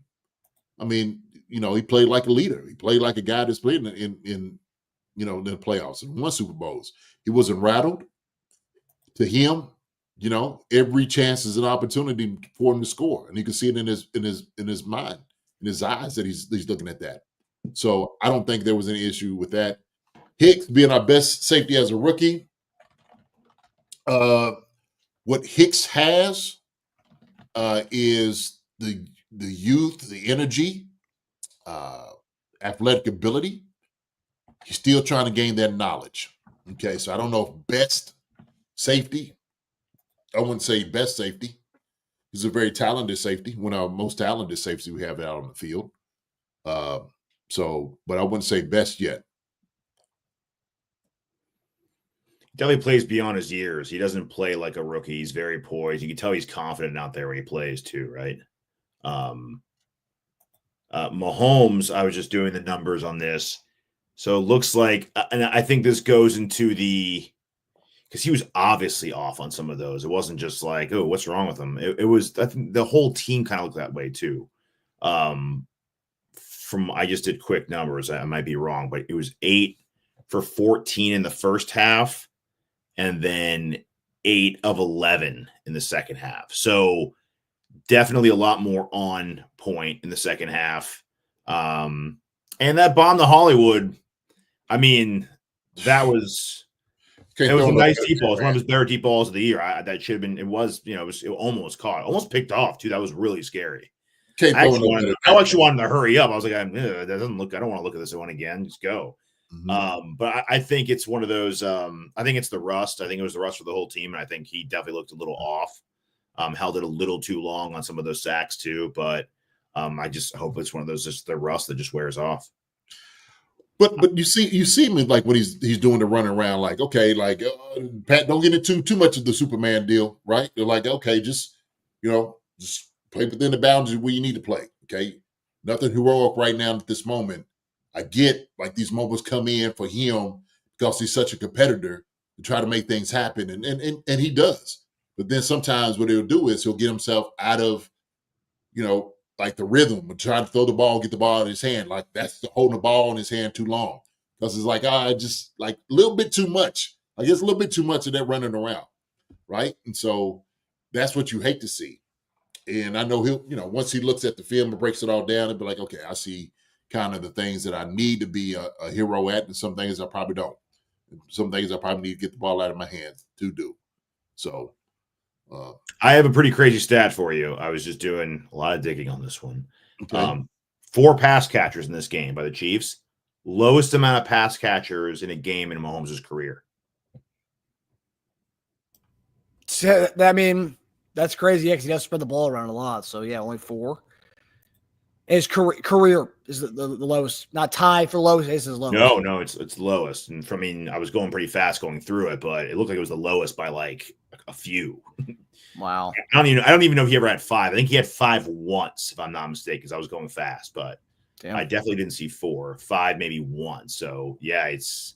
I mean, he played like a leader. He played like a guy that's played in the playoffs and won Super Bowls. He wasn't rattled. To him, every chance is an opportunity for him to score, and you can see it in his mind, in his eyes that he's looking at that. So I don't think there was any issue with that. Hicks being our best safety as a rookie. What Hicks has is the youth, the energy, athletic ability. He's still trying to gain that knowledge. Okay, so I don't know if best safety. I wouldn't say best safety. He's a very talented safety, one of our most talented safeties we have out on the field. But I wouldn't say best yet. Definitely plays beyond his years. He doesn't play like a rookie. He's very poised. You can tell he's confident out there when he plays too, right? Mahomes, I was just doing the numbers on this. So it looks like, and I think this goes into because he was obviously off on some of those. It wasn't just like, oh, what's wrong with him? It was, I think the whole team kind of looked that way too. I just did quick numbers. I might be wrong, but it was 8 for 14 in the first half and then 8 of 11 in the second half. So definitely a lot more on point in the second half. And that bomb to Hollywood, I mean, that was it was a nice deep ball. It's one of his better deep balls of the year. That should have been. It was almost caught, almost picked off too. That was really scary. I actually wanted to hurry up. I was like, that doesn't look. I don't want to look at this one again. Just go. Mm-hmm. But I think it's one of those. I think it's the rust. I think it was the rust for the whole team, and I think he definitely looked a little off. Held it a little too long on some of those sacks too. But I just hope it's one of those just the rust that just wears off. But you see me like when he's doing the running around, like, okay, like Pat, don't get into too much of the Superman deal, right? They're like, okay, just play within the boundaries where you need to play. Okay. Nothing heroic right now at this moment. I get like these moments come in for him because he's such a competitor to try to make things happen. And he does. But then sometimes what he'll do is he'll get himself out of, like the rhythm of trying to throw the ball, get the ball in his hand. Like that's holding the ball in his hand too long. Because it's like, just like a little bit too much. I guess a little bit too much of that running around. Right. And so that's what you hate to see. And I know he'll, once he looks at the film and breaks it all down, he'll be like, okay, I see kind of the things that I need to be a hero at, and some things I probably don't. Some things I probably need to get the ball out of my hands to do. So I have a pretty crazy stat for you. I was just doing a lot of digging on this one. okay. 4 pass catchers in this game by the Chiefs. Lowest amount of pass catchers in a game in Mahomes' career. So, I mean, that's crazy because he does spread the ball around a lot. So, yeah, only 4. His career is the lowest. Not tied for lowest. It's his lowest. No, it's lowest. And I was going pretty fast going through it, but it looked like it was the lowest by like a few. Wow. I don't even know if he ever had 5. I think he had 5 once, if I'm not mistaken, because I was going fast. But Damn. I definitely didn't see 4, 5, maybe 1. So yeah, this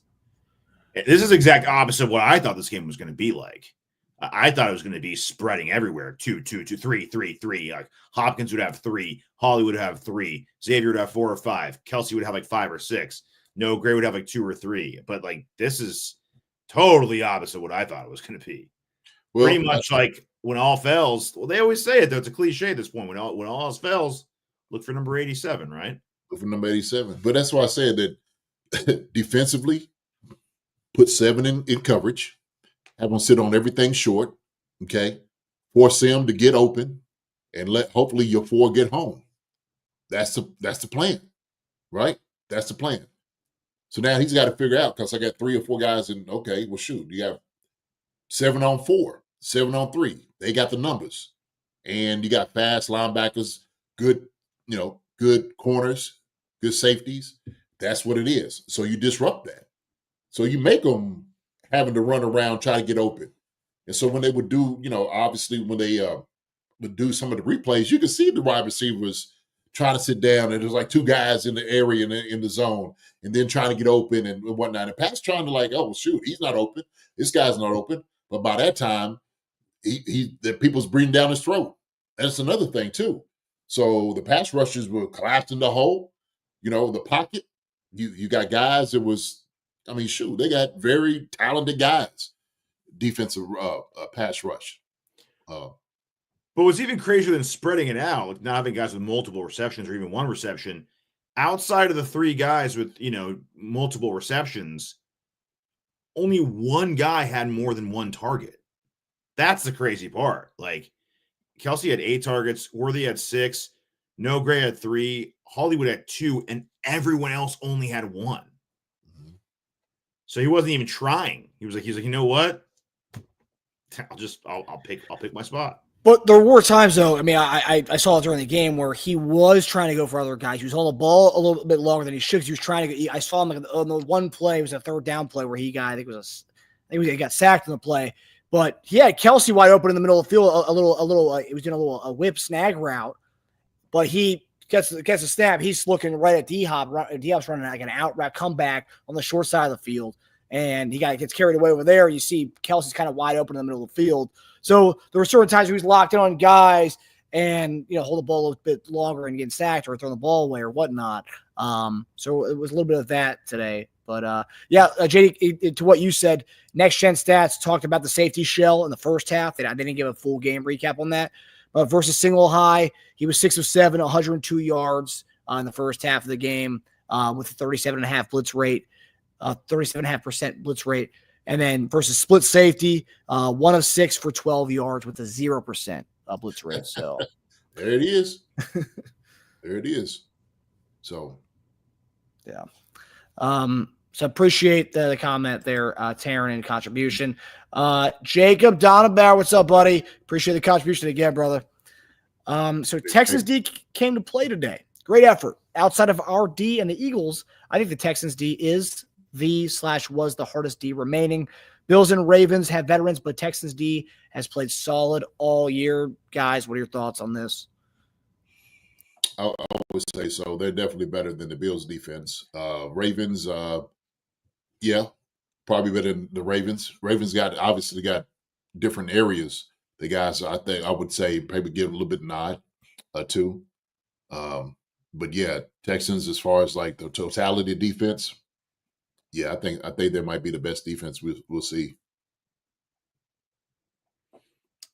is exact opposite of what I thought this game was going to be like. I thought it was going to be spreading everywhere. 2, 2, 2, 3, 3, 3. Like Hopkins would have 3, Holly would have 3, Xavier would have 4 or 5, Kelsey would have like 5 or 6. No, Gray would have like 2 or 3. But like this is totally opposite of what I thought it was going to be. Well, pretty much like when all fails. Well, they always say it though. It's a cliche at this point. When all else fails, look for number 87, right? Look for number 87. But that's why I said that defensively, put 7 in coverage. Have them sit on everything short, okay? Force them to get open, and let hopefully your 4 get home. That's the plan, right? That's the plan. So now he's got to figure out, because I got 3 or 4 guys in. Okay, well shoot, you have 7 on 4, 7 on 3. They got the numbers, and you got fast linebackers, good corners, good safeties. That's what it is. So you disrupt that. So you make them having to run around, try to get open. And so when they would do, obviously when they would do some of the replays, you could see the wide receivers trying to sit down, and there's like 2 guys in the area in the zone, and then trying to get open and whatnot. And Pat's trying to like, oh, shoot, he's not open. This guy's not open. But by that time, the people's breathing down his throat. That's another thing too. So the pass rushers were collapsed in the hole, the pocket. You got guys that was, they got very talented guys, defensive pass rush. But what's even crazier than spreading it out, like not having guys with multiple receptions or even 1 reception, outside of the 3 guys with, multiple receptions, only 1 guy had more than 1 target. That's the crazy part. Like Kelsey had 8 targets, Worthy had 6, No Gray had 3, Hollywood had 2, and everyone else only had 1. So he wasn't even trying. He was like, you know what? I'll pick my spot. But there were times though. I saw it during the game where he was trying to go for other guys. He was holding the ball a little bit longer than he should. He was trying to. I saw him on the one play. It was a 3rd down play where he got he got sacked in the play. But he had Kelsey wide open in the middle of the field. He was doing a whip snag route, but he gets a snap. He's looking right at D-Hop. D-Hop's running like an out route comeback on the short side of the field. And he gets carried away over there. You see Kelsey's kind of wide open in the middle of the field. So there were certain times where he's locked in on guys and, hold the ball a little bit longer and getting sacked or throwing the ball away or whatnot. So it was a little bit of that today. But, JD, to what you said, Next Gen Stats talked about the safety shell in the first half. They didn't give a full game recap on that. But versus Single High, he was 6 of 7, 102 yards in the first half of the game with a 37.5 blitz rate. 37.5% blitz rate. And then versus split safety, 1 of 6 for 12 yards with a 0% blitz rate. So there it is. There it is. So, yeah. So appreciate the comment there, Taryn, and contribution. Jacob Donabauer, what's up, buddy? Appreciate the contribution again, brother. So Texans D came to play today. Great effort. Outside of our D and the Eagles, I think the Texans D is was the hardest D remaining. Bills and Ravens have veterans, but Texans D has played solid all year. Guys, what are your thoughts on this? I would say so. They're definitely better than the Bills defense. Ravens, probably better than the Ravens. Ravens obviously got different areas. The guys, I would say, maybe give a little bit nod too. But yeah, Texans, as far as like the totality of defense, yeah, I think they might be the best defense we'll see.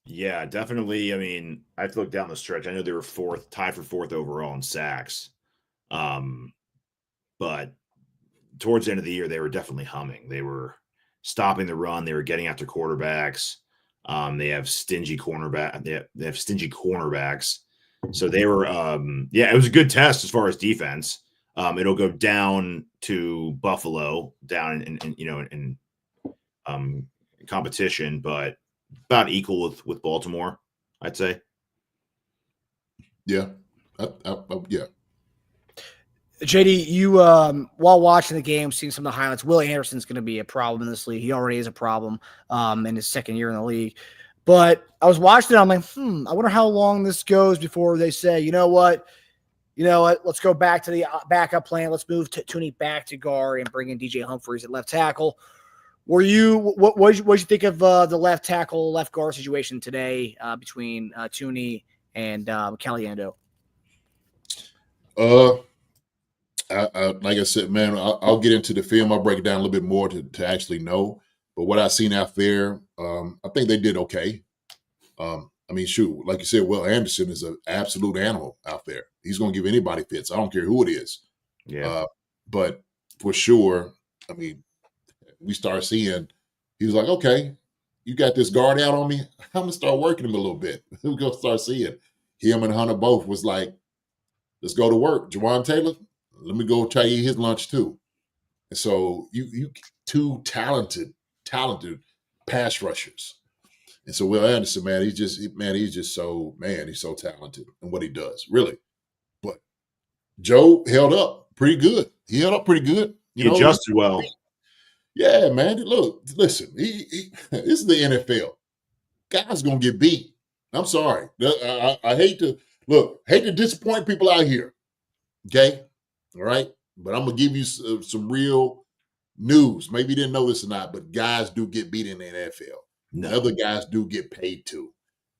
Yeah, definitely. I mean, I have to look down the stretch. I know they were tied for fourth overall in sacks. But towards the end of the year, they were definitely humming. They were stopping the run. They were getting after quarterbacks. They have stingy cornerback. They have stingy cornerbacks. So they were, it was a good test as far as defense. It'll go down to Buffalo, down in competition, but about equal with Baltimore, I'd say. Yeah, yeah. JD, you while watching the game, seeing some of the highlights, Will Anderson's going to be a problem in this league. He already is a problem in his second year in the league. But I was watching it. I'm like, I wonder how long this goes before they say, you know what, let's go back to the backup plan. Let's move Tooney back to guard and bring in DJ Humphries at left tackle. What did you think of the left tackle, left guard situation today between Tooney and Caliendo? Like I said, man, I'll get into the film. I'll break it down a little bit more to actually know. But what I've seen out there, I think they did okay. I mean, shoot, like you said, Will Anderson is an absolute animal out there. He's going to give anybody fits. I don't care who it is. Yeah. But for sure, I mean, we start seeing, he was like, okay, you got this guard out on me. I'm going to start working him a little bit. We're going to start seeing. Him and Hunter both was like, let's go to work. Jawan Taylor, let me go try to eat his lunch too. And so you two talented pass rushers. And so Will Anderson, man, he's so talented in what he does, really. But Joe held up pretty good. He held up pretty good. He adjusted well. Yeah, man. Look, listen, this is the NFL. Guys gonna get beat. I'm sorry. I hate to disappoint people out here. Okay, all right. But I'm gonna give you some real news. Maybe you didn't know this or not, but guys do get beat in the NFL. No. Other guys do get paid too.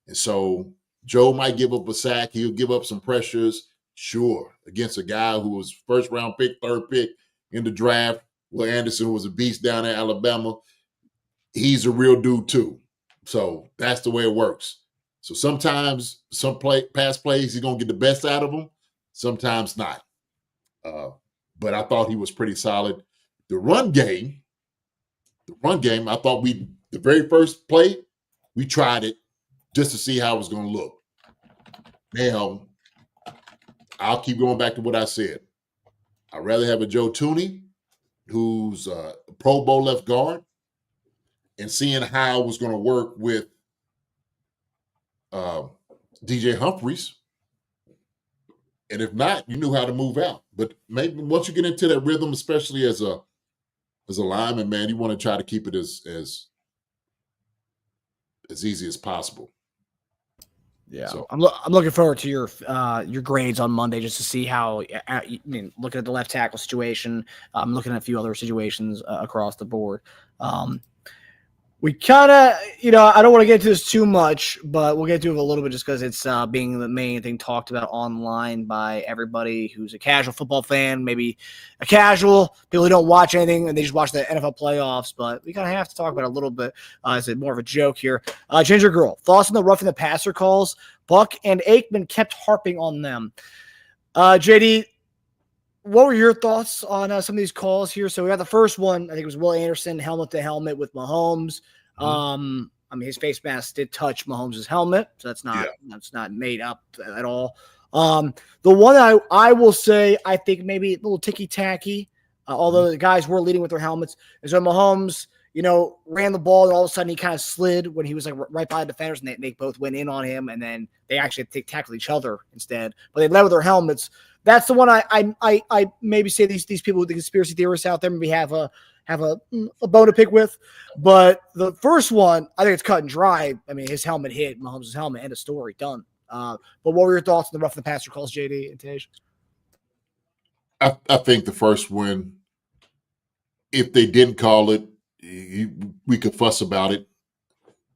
And so Joe might give up a sack. He'll give up some pressures, sure, against a guy who was first round pick, third pick in the draft. Will Anderson, who was a beast down in Alabama, he's a real dude too. So that's the way it works. So sometimes pass plays, he's going to get the best out of them. Sometimes not. But I thought he was pretty solid. The run game, I thought the very first play, we tried it just to see how it was going to look. Now, I'll keep going back to what I said. I'd rather have a Joe Tooney, who's a Pro Bowl left guard, and seeing how it was going to work with DJ Humphries. And if not, you knew how to move out. But maybe once you get into that rhythm, especially as a lineman, man, you want to try to keep it as easy as possible. Yeah, so I'm looking forward to your grades on Monday just to see how. Looking at the left tackle situation, I'm looking at a few other situations across the board. We kind of, I don't want to get into this too much, but we'll get to it a little bit just because it's being the main thing talked about online by everybody who's a casual football fan, maybe a casual, people who don't watch anything and they just watch the NFL playoffs, but we kind of have to talk about it a little bit as more of a joke here. Ginger Girl, thoughts on the roughing the passer calls? Buck and Aikman kept harping on them. JD, what were your thoughts on some of these calls here? So we got the first one. I think it was Will Anderson, helmet to helmet with Mahomes. His face mask did touch Mahomes' helmet, so that's not made up at all. The one I will say, I think maybe a little ticky-tacky, although the guys were leading with their helmets, is when Mahomes, ran the ball and all of a sudden he kind of slid when he was like right by the defenders and they both went in on him and then they actually tackled each other instead, but they led with their helmets. That's the one I maybe say these people with the conspiracy theorists out there maybe have a bone to pick with. But the first one, I think it's cut and dry. I mean, his helmet hit Mahomes' helmet, end of story, done. But what were your thoughts on the roughing the passer calls, JD and Tej? I think the first one, if they didn't call it, we could fuss about it.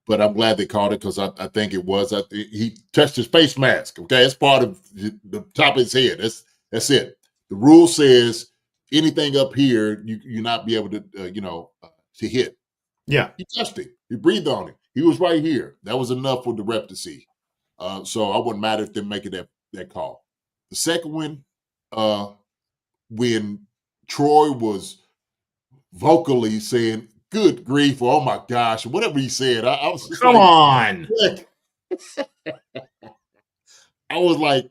but I'm glad they called it because I think it was. He touched his face mask. Okay, it's part of the top of his head. That's it. The rule says anything up here, you not be able to, to hit. Yeah. He touched it. He breathed on it. He was right here. That was enough for the ref to see. So I wouldn't matter if they're making that call. The second one, when Troy was vocally saying, "Good grief," or "Oh my gosh," whatever he said, I was just Come on. I was like,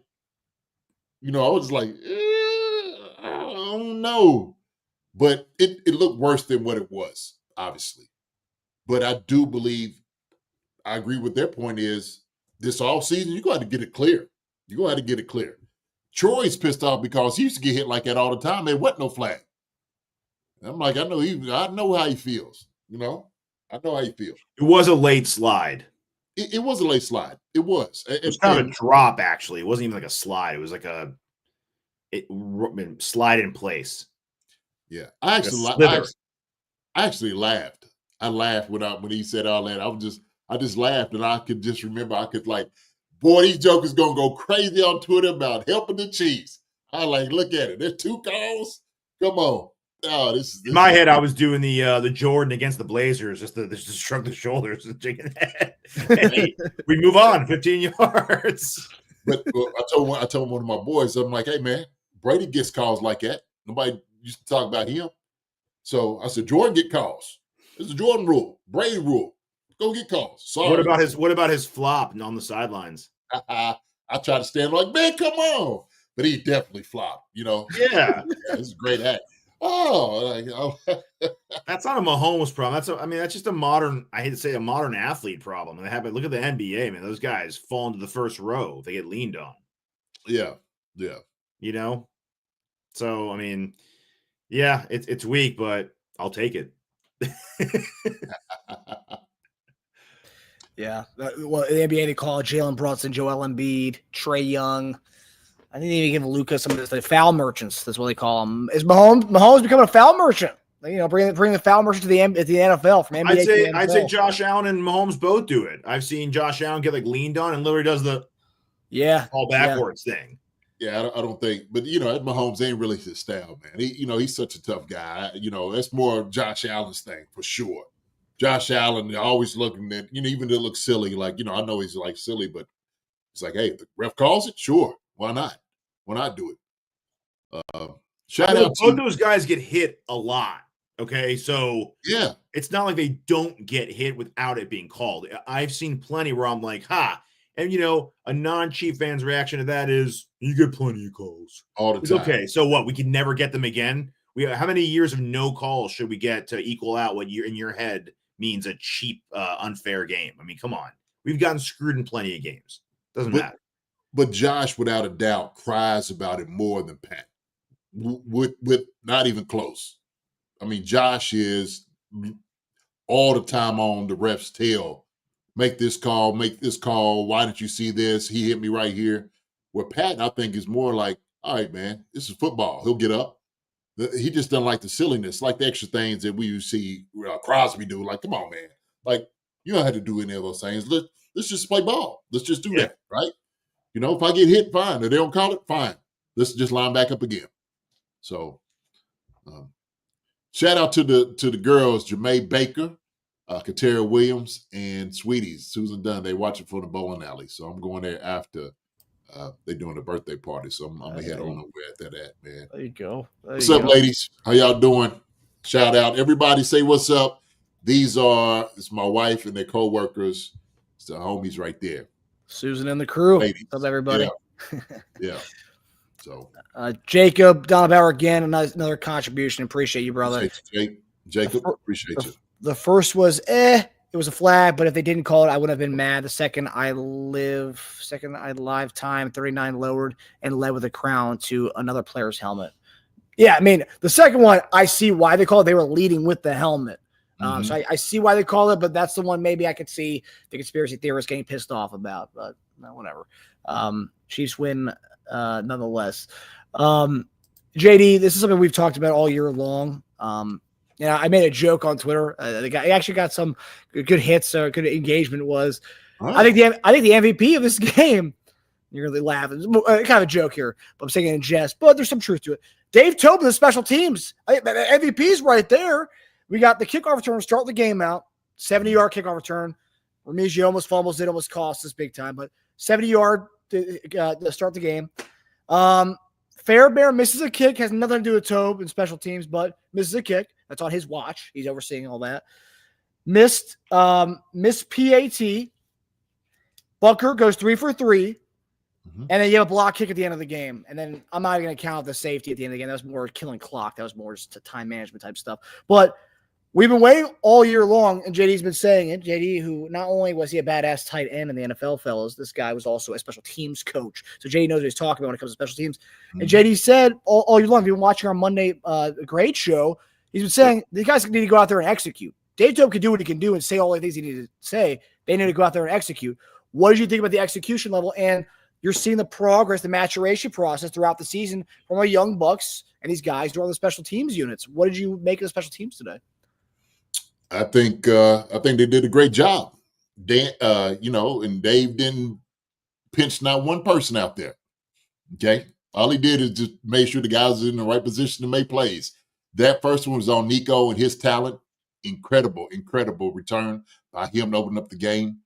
I don't know. But it looked worse than what it was, obviously. But I do believe, I agree with their point is, this all season, you're going to have to get it clear. You're going to have to get it clear. Troy's pissed off because he used to get hit like that all the time. There wasn't no flag. And I'm like, I know how he feels. I know how he feels. It was a late slide. It was a late slide. It was. It was kind of a drop, actually. It wasn't even like a slide. It was like slide in place. Yeah. I actually laughed. I laughed when he said all that. I just laughed, and I could just remember, boy, these jokers gonna go crazy on Twitter about helping the Chiefs. I like, look at it. There's 2 calls. Come on. Oh, this in my head, I was doing the Jordan against the Blazers, just shrug the shoulders and shaking the head. Hey, we move on 15 yards. But I told one of my boys, I'm like, hey man, Brady gets calls like that. Nobody used to talk about him. So I said, Jordan get calls. It's the Jordan rule, Brady rule. Go get calls. Sorry. What about his flop on the sidelines? I try to stand like, man, come on. But he definitely flopped, Yeah. It's a great act. Oh, That's not a Mahomes problem. That's just a modern, I hate to say, a modern athlete problem. They have it. Look at the NBA, man. Those guys fall into the first row. They get leaned on. Yeah. So yeah, it's weak, but I'll take it. Yeah. Well, in the NBA, they call Jalen Brunson, Joel Embiid, Trae Young. I think they even give Luka some of the foul merchants. That's what they call them. Is Mahomes becoming a foul merchant? Bring the foul merchant to the NFL from NBA. I'd say Josh Allen and Mahomes both do it. I've seen Josh Allen get leaned on and literally does the all backwards thing. Yeah, I don't think, but Mahomes ain't really his style, man. He's such a tough guy. That's more Josh Allen's thing for sure. Josh Allen always looking at, even though it looks silly, I know he's silly, but it's like, hey, if the ref calls it, sure, why not? Why not do it? Shout out both those guys get hit a lot. Okay, so yeah, it's not like they don't get hit without it being called. I've seen plenty where I'm like, ha. And, a non-Chief fan's reaction to that is, you get plenty of calls. All the time. Okay, so what? We can never get them again? How many years of no calls should we get to equal out what in your head means a cheap, unfair game? Come on. We've gotten screwed in plenty of games. Doesn't matter. But Josh, without a doubt, cries about it more than Pat. With not even close. Josh is all the time on the ref's tail. Make this call. Why didn't you see this? He hit me right here. Where Pat, I think, is more like, all right, man, this is football. He'll get up. He just doesn't like the silliness, like the extra things that we see Crosby do. Like, come on, man. You don't have to do any of those things. Let's just play ball. Let's just do that, right? If I get hit, fine. If they don't call it, fine. Let's just line back up again. So, shout out to the girls, Jermaine Baker, Katera Williams, and Sweeties, Susan Dunn. They watching for the bowling alley. So I'm going there after they're doing a birthday party. So I'm going to head on over at that, man. There you go. What's up, ladies? How y'all doing? Shout out. Everybody say what's up. It's my wife and their co-workers. It's the homies right there. Susan and the crew. Ladies. What's up, everybody? Yeah. So Jacob Donabauer again, another contribution. Appreciate you, brother. Jacob, appreciate you. The first was it was a flag, but if they didn't call it, I wouldn't have been mad. The second I live time 39 lowered and led with a crown to another player's helmet. Yeah, the second one, I see why they call it. They were leading with the helmet. So I see why they call it, but that's the one maybe I could see the conspiracy theorists getting pissed off about, but whatever. Chiefs win nonetheless. JD, this is something we've talked about all year long. Yeah, I made a joke on Twitter. The guy he actually got some good hits, good engagement. Was All I right. think the MVP of this game. You're really laughing. It's kind of a joke here, but I'm saying it in jest. But there's some truth to it. Dave Toub, the special teams MVP's right there. We got the kickoff return to start the game out. 70-yard kickoff return. Remigio almost fumbles it, almost cost us big time, but 70-yard to start the game. Fairbairn misses a kick, has nothing to do with Toub and special teams, but misses a kick. That's on his watch. He's overseeing all that. Missed PAT. Bunker goes 3 for 3. Mhm. And then you have a block kick at the end of the game. And then I'm not even going to count the safety at the end of the game. That was more killing clock. That was more just time management type stuff. But we've been waiting all year long, and JD's been saying it. JD, who not only was he a badass tight end in the NFL, fellas, this guy was also a special teams coach. So JD knows what he's talking about when it comes to special teams. Mhm. And JD said all year long, if you've been watching our Monday grade show, he's been saying these guys need to go out there and execute. Dave Toub can do what he can do and say all the things he needed to say. They need to go out there and execute. What did you think about the execution level? And you're seeing the progress, the maturation process throughout the season from our young Bucks and these guys doing the special teams units. What did you make of the special teams today? I think they did a great job. Dan, and Dave didn't pinch not one person out there. Okay. All he did is just make sure the guys are in the right position to make plays. That first one was on Nico and his talent. Incredible return by him to open up the game.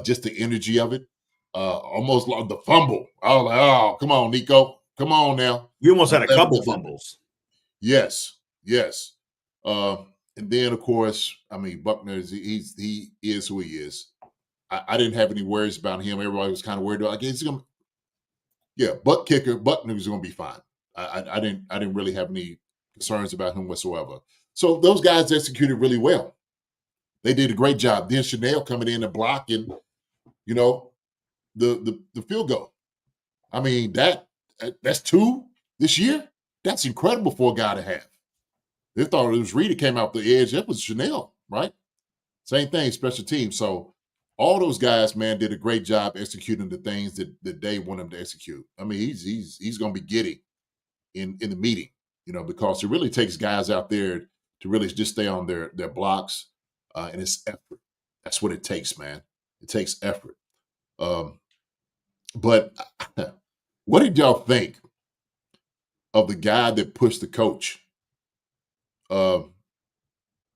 Just the energy of it. Almost like the fumble. I was like, oh, come on, Nico. Come on now. You almost had a couple fumbles. Yes. And then, of course, I mean, Buckner, he is who he is. I didn't have any worries about him. Everybody was kind of worried about, Buckner was going to be fine. I didn't really have any concerns about him whatsoever. So those guys executed really well. They did a great job. Then Chanel coming in and blocking, the field goal. I mean, that's 2 this year. That's incredible for a guy to have. They thought it was Reed that came out the edge. That was Chanel, right? Same thing, special teams. So all those guys, man, did a great job executing the things that they want them to execute. I mean, he's going to be giddy in the meeting, because it really takes guys out there to really just stay on their blocks, and it's effort. That's what it takes, man. It takes effort. But what did y'all think of the guy that pushed the coach? What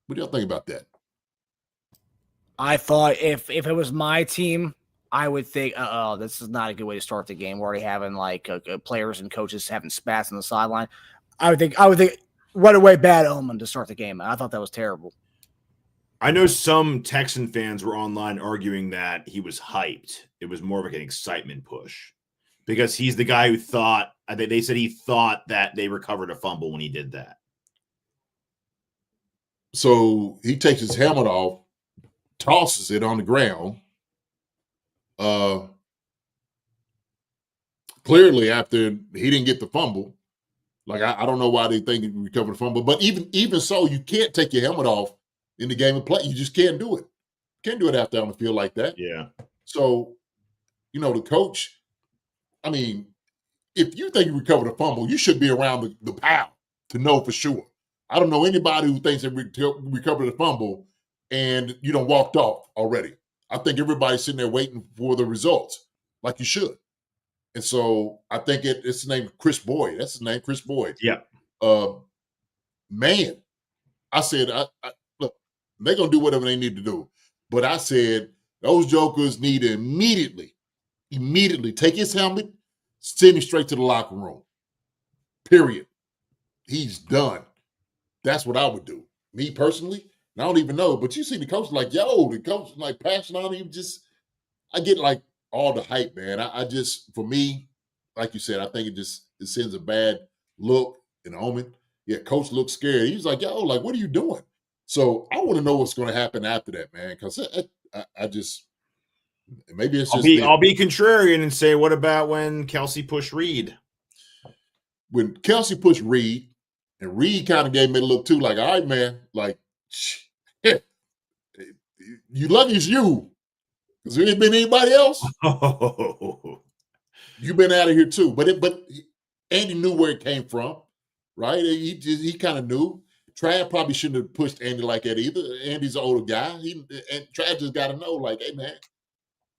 do y'all think about that? I thought if it was my team, I would think, this is not a good way to start the game. We're already having players and coaches having spats on the sideline. I would think right away bad omen to start the game. I thought that was terrible. I know some Texan fans were online arguing that he was hyped. It was more of an excitement push because he's the guy who thought, they said he thought that they recovered a fumble when he did that. So he takes his helmet off, tosses it on the ground. Clearly, after he didn't get the fumble, I don't know why they think he recovered the fumble. But even so, you can't take your helmet off in the game of play. You just can't do it. Can't do it out there on the field like that. Yeah. So, the coach, I mean, if you think you recovered a fumble, you should be around the pile to know for sure. I don't know anybody who thinks they recovered a fumble and walked off already. I think everybody's sitting there waiting for the results, like you should. And so I think it's his name, Chris Boyd. That's his name, Chris Boyd. Yeah. Man, I said, look, they're going to do whatever they need to do. But I said, those jokers need to immediately take his helmet, send him straight to the locker room. Period. He's done. That's what I would do. Me personally, I don't even know, but you see the coach the coach passing on him. I get all the hype, man. I just, for me, like you said, I think it sends a bad look, an omen. Yeah, coach looks scared. He's like, what are you doing? So I want to know what's going to happen after that, man, because I just, maybe it's just. I'll be contrarian and say, what about when Kelsey pushed Reed? When Kelsey pushed Reed, and Reed kind of gave me a look too, all right, man, you lucky it's you. Because there ain't been anybody else. You've been out of here too. But Andy knew where it came from, right? He kind of knew. Trav probably shouldn't have pushed Andy like that either. Andy's an older guy. And Trav just got to know, like, hey, man,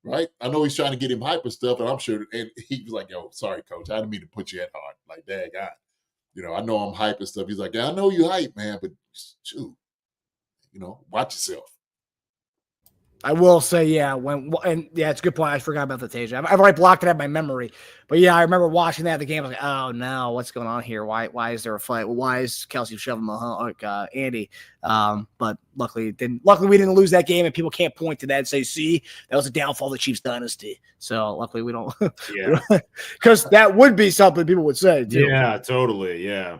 right? I know he's trying to get him hype and stuff, and I'm sure. And he was like, yo, sorry, coach. I didn't mean to put you at heart. Like, dang, I know I'm hype and stuff. He's like, yeah, I know you hype, man, but shoot, watch yourself. I will say, yeah, it's a good point. I forgot about the Teja. I've already blocked it out of my memory. But yeah, I remember watching that at the game. I was like, oh no, what's going on here? Why is there a fight? Why is Kelsey shoving Andy? But luckily we didn't lose that game, and people can't point to that and say, see, that was a downfall of the Chiefs dynasty. So luckily we don't, because that would be something people would say too. Yeah, totally. Yeah.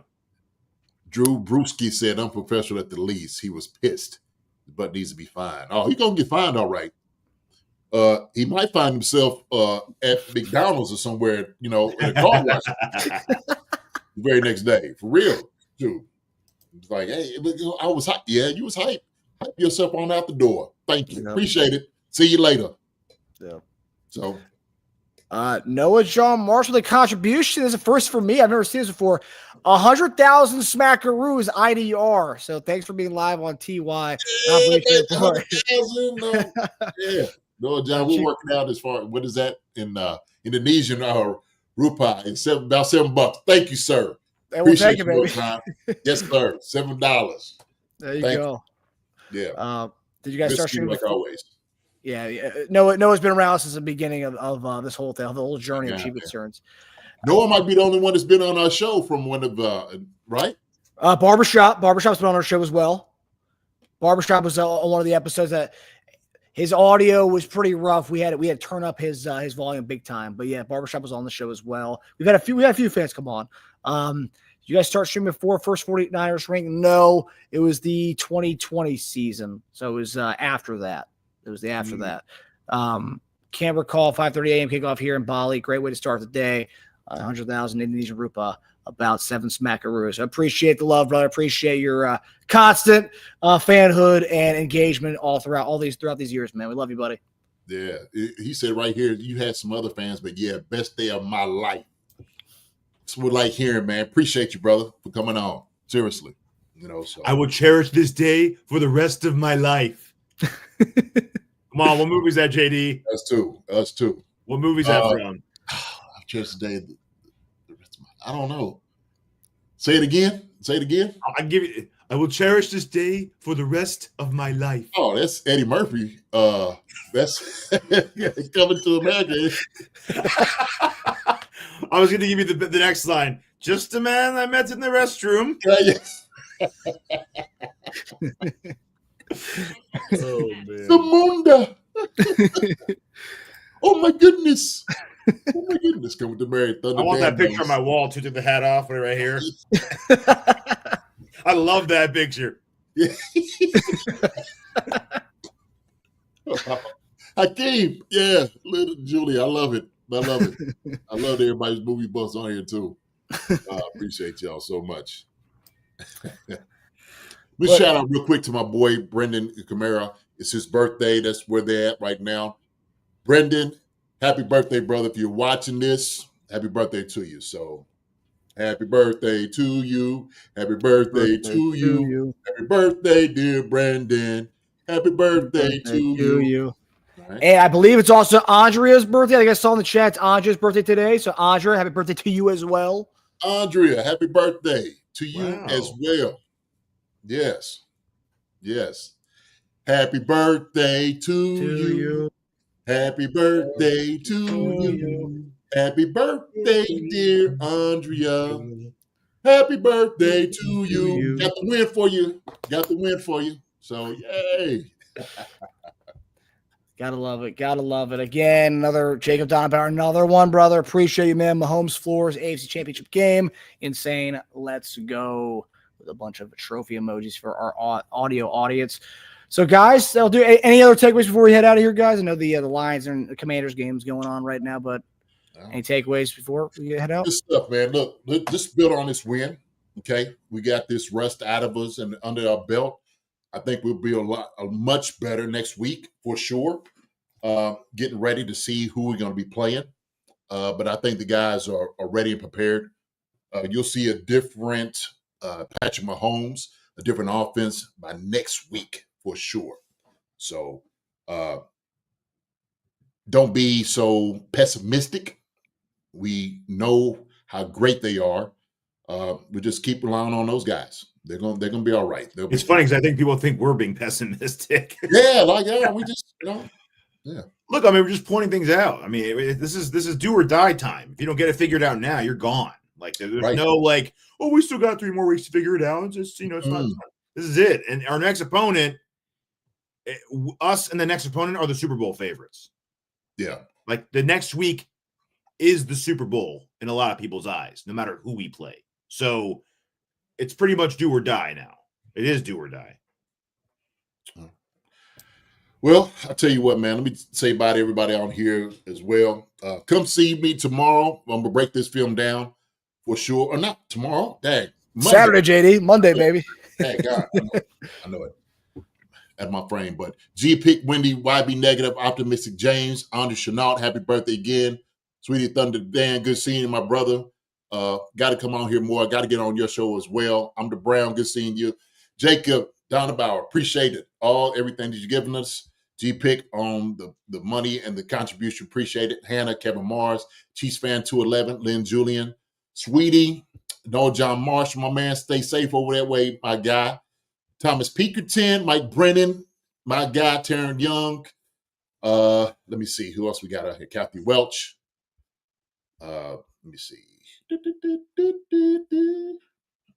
Drew Brewski said unprofessional at the least. He was pissed, but needs to be fined. Oh, he's gonna get fined, all right. He might find himself at McDonald's or somewhere, in a car wash the very next day. For real, dude. It's like, hey, I was hyped. Yeah, you was hyped. Hype yourself on out the door. Thank you. Appreciate it. See you later. Yeah. So Noah John Marshall, the contribution is a first for me. I've never seen this before. 100,000 smackaroos IDR. So thanks for being live on TY. Yeah. Noah John, we're working out as far. What is that in Indonesian rupiah? It's about $7. Thank you, sir. Hey, Appreciate you, baby. Yes, sir. $7. There you go. Yeah. Did you guys start shooting like always? Yeah. Noah's been around since the beginning of this whole thing, the whole journey of Chief concerns. Noah might be the only one that's been on our show from one of right? Barbershop's been on our show as well. Barbershop was on one of the episodes that his audio was pretty rough. We had to turn up his volume big time. But yeah, Barbershop was on the show as well. We had a few fans come on. You guys start streaming before first 49ers ring? No, it was the 2020 season. So it was after that. It was after that. Can't recall 5:30 a.m. kickoff here in Bali. Great way to start the day. 100,000 Indonesian rupiah, about 7 smackaroos. I appreciate the love, brother. Appreciate your constant fanhood and engagement throughout these years, man. We love you, buddy. Yeah, he said right here, you had some other fans, but yeah, best day of my life. That's what I like hearing, man. Appreciate you, brother, for coming on. Seriously, So I will cherish this day for the rest of my life. Come on, what movie is that, JD? Us too. What movie is that from? I've cherished the day. I don't know. Say it again. I will cherish this day for the rest of my life. Oh, that's Eddie Murphy. That's Coming to America. I was going to give you the next line. Just a man I met in the restroom. Oh, man. The Munda. Oh, my goodness. Coming to Mary Thunder. I want that picture on my wall too. Took the hat off right here. I love that picture. Hakeem, yeah, little Julie, I love it. I love everybody's movie buffs on here too. I appreciate y'all so much. Shout out real quick to my boy Brendan Camara. It's his birthday. That's where they're at right now. Brendan, happy birthday, brother. If you're watching this, happy birthday to you. So happy birthday to you. Happy birthday to you. Happy birthday, dear Brendan. Happy birthday to you. Right. And I believe it's also Andrea's birthday. I think I saw in the chat it's Andrea's birthday today. So Andrea, happy birthday to you as well. Andrea, happy birthday to you as well. Yes. Happy birthday to you. Happy birthday to you. Happy birthday, dear Andrea. Happy birthday to you. Got the win for you. So, yay. Gotta love it. Again, another Jacob Donovan, another one, brother. Appreciate you, man. Mahomes Floors, AFC Championship game. Insane. Let's go. With a bunch of trophy emojis for our audio audience. So, guys, that'll do. Any other takeaways before we head out of here, guys? I know the Lions and the Commanders game's going on right now, but any takeaways before we head out? Good stuff, man. Look, just build on this win, okay? We got this rust out of us and under our belt. I think we'll be much better next week for sure. Getting ready to see who we're going to be playing. But I think the guys are ready and prepared. You'll see a different Patrick Mahomes a different offense by next week for sure. So don't be so pessimistic. We know how great they are. We just keep relying on those guys. They're gonna be all right. It's funny because I think people think we're being pessimistic. Yeah, we just yeah. Look, I mean, we're just pointing things out. I mean, this is do or die time. If you don't get it figured out now, you're gone. Like there's no like, oh, we still got 3 more weeks to figure it out. It's just it's not. This is it. And our next opponent, us and the next opponent are the Super Bowl favorites. Yeah, like the next week is the Super Bowl in a lot of people's eyes, no matter who we play. So it's pretty much do or die now. It is do or die. Well, I'll tell you what, man. Let me say bye to everybody on here as well. Come see me tomorrow. I'm gonna break this film down for sure. Or not tomorrow. Dang. Monday. Saturday, JD. Monday, baby. Hey, God, I know it. At my frame. But G Pick, Wendy, YB Negative, Optimistic James, Andre Chenault, happy birthday again. Sweetie Thunder Dan, good seeing you, my brother. Got to come on here more. Got to get on your show as well. I'm the Brown, good seeing you. Jacob Donabauer, appreciate it. Everything that you're giving us. G Pick on the money and the contribution, appreciate it. Hannah, Kevin Mars, Chiefs fan 211, Lynn Julian, Sweetie, Noah John Marshall, my man, stay safe over that way, my guy. Thomas Pinkerton, Mike Brennan, my guy, Taryn Young. Let me see. Who else we got out here? Kathy Welch. Let me see.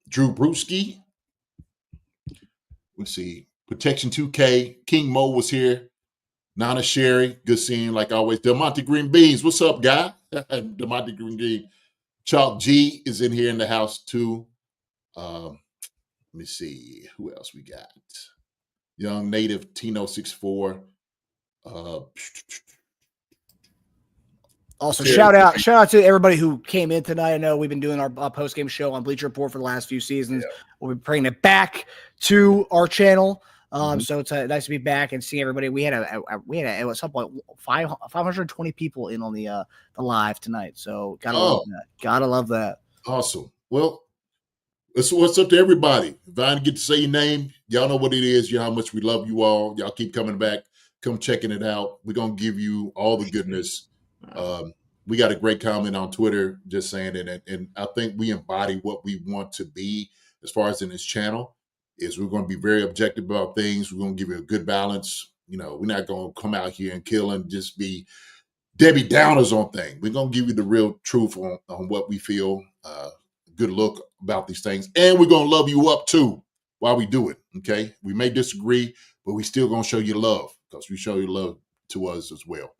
Drew Brewski. Let's see. Protection 2K. King Mo was here. Nana Sherry. Good seeing, like always. Delmonte Green Beans. What's up, guy? Delmonte Green Beans. Chalk G is in here in the house, too. Let me see who else we got. Young Native Tino 64. Also, shout out to everybody who came in tonight. I know we've been doing our post game show on Bleacher Report for the last few seasons. Yeah. We'll be bringing it back to our channel. So it's nice to be back and see everybody. We had at some point 520 people in on the live tonight. So love that. Gotta love that. Awesome. Well. What's up to everybody? If I didn't get to say your name, y'all know what it is. You know how much we love you all. Y'all keep coming back. Come checking it out. We're going to give you all the goodness. We got a great comment on Twitter just saying it. And I think we embody what we want to be as far as in this channel is we're going to be very objective about things. We're going to give you a good balance. You know, we're not going to come out here and kill and just be Debbie Downers on things. We're going to give you the real truth on what we feel. Good look about these things, and we're gonna love you up too while we do it. Okay, we may disagree, but we still gonna show you love because we show you love to us as well.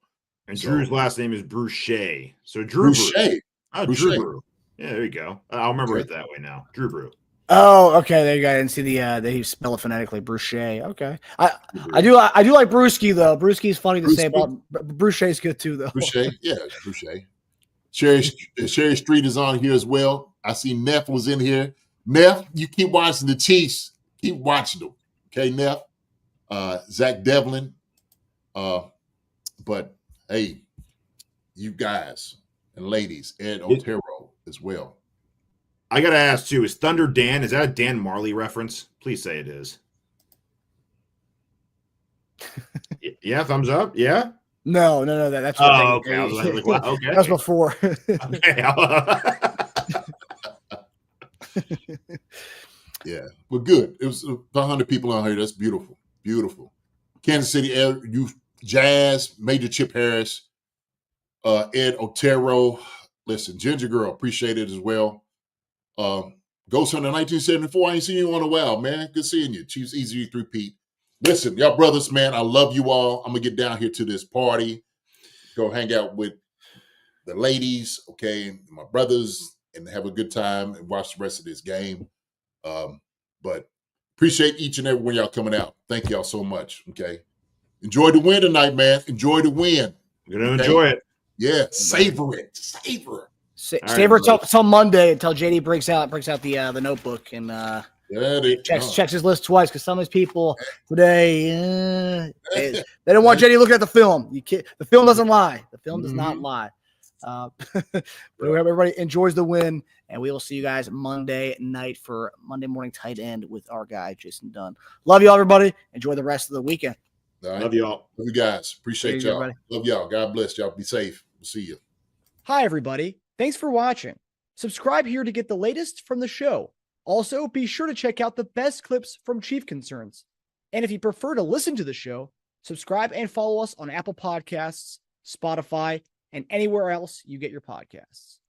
And Drew's last name is Bruchet, so Drew Bruchet. Oh, Drew Brew. Yeah, there you go. I'll remember it that way now. Drew Brew. Oh, okay. There you go. I didn't see that he spell it phonetically. Bruchet. Okay. I do like Brewski though. Brewski's funny to say about Bruchet's good too though. Bruchet, yeah, Bruchet. Sherry Street is on here as well. I see Neff was in here. Neff, you keep watching the Chiefs. Keep watching them. Okay, Neff. Zach Devlin. But, hey, you guys and ladies, Ed Otero as well. I got to ask, too, is Thunder Dan, is that a Dan Marley reference? Please say it is. Yeah, thumbs up? Yeah? No. That's okay. I was like, wow, okay. That's before. Okay. Yeah, well, good. It was 100 people on here. That's beautiful. Beautiful. Kansas City, Youth Jazz, Major Chip Harris, Ed Otero. Listen, Ginger Girl, appreciate it as well. Ghost Hunter 1974. I ain't seen you in a while, man. Good seeing you. Chiefs Easy 3-Pete. Listen, y'all brothers, man, I love you all. I'm going to get down here to this party, go hang out with the ladies, okay, my brothers, and have a good time and watch the rest of this game. But appreciate each and every one of y'all coming out. Thank y'all so much, okay? Enjoy the win tonight, man. Enjoy the win. You're going to enjoy it. Yeah, savor it. Savor it. Savor it till Monday until JD breaks out the notebook and checks his list twice because some of his people today they don't want JD looking at the film. The film doesn't lie. The film does not lie. But everybody enjoys the win, and we will see you guys Monday night for Monday morning tight end with our guy, Jason Dunn. Love you all, everybody. Enjoy the rest of the weekend. All right. Love y'all. Love you guys. Appreciate y'all. Everybody. Love y'all. God bless y'all. Be safe. We'll see you. Hi, everybody. Thanks for watching. Subscribe here to get the latest from the show. Also, be sure to check out the best clips from Chief Concerns. And if you prefer to listen to the show, subscribe and follow us on Apple Podcasts, Spotify, and anywhere else you get your podcasts.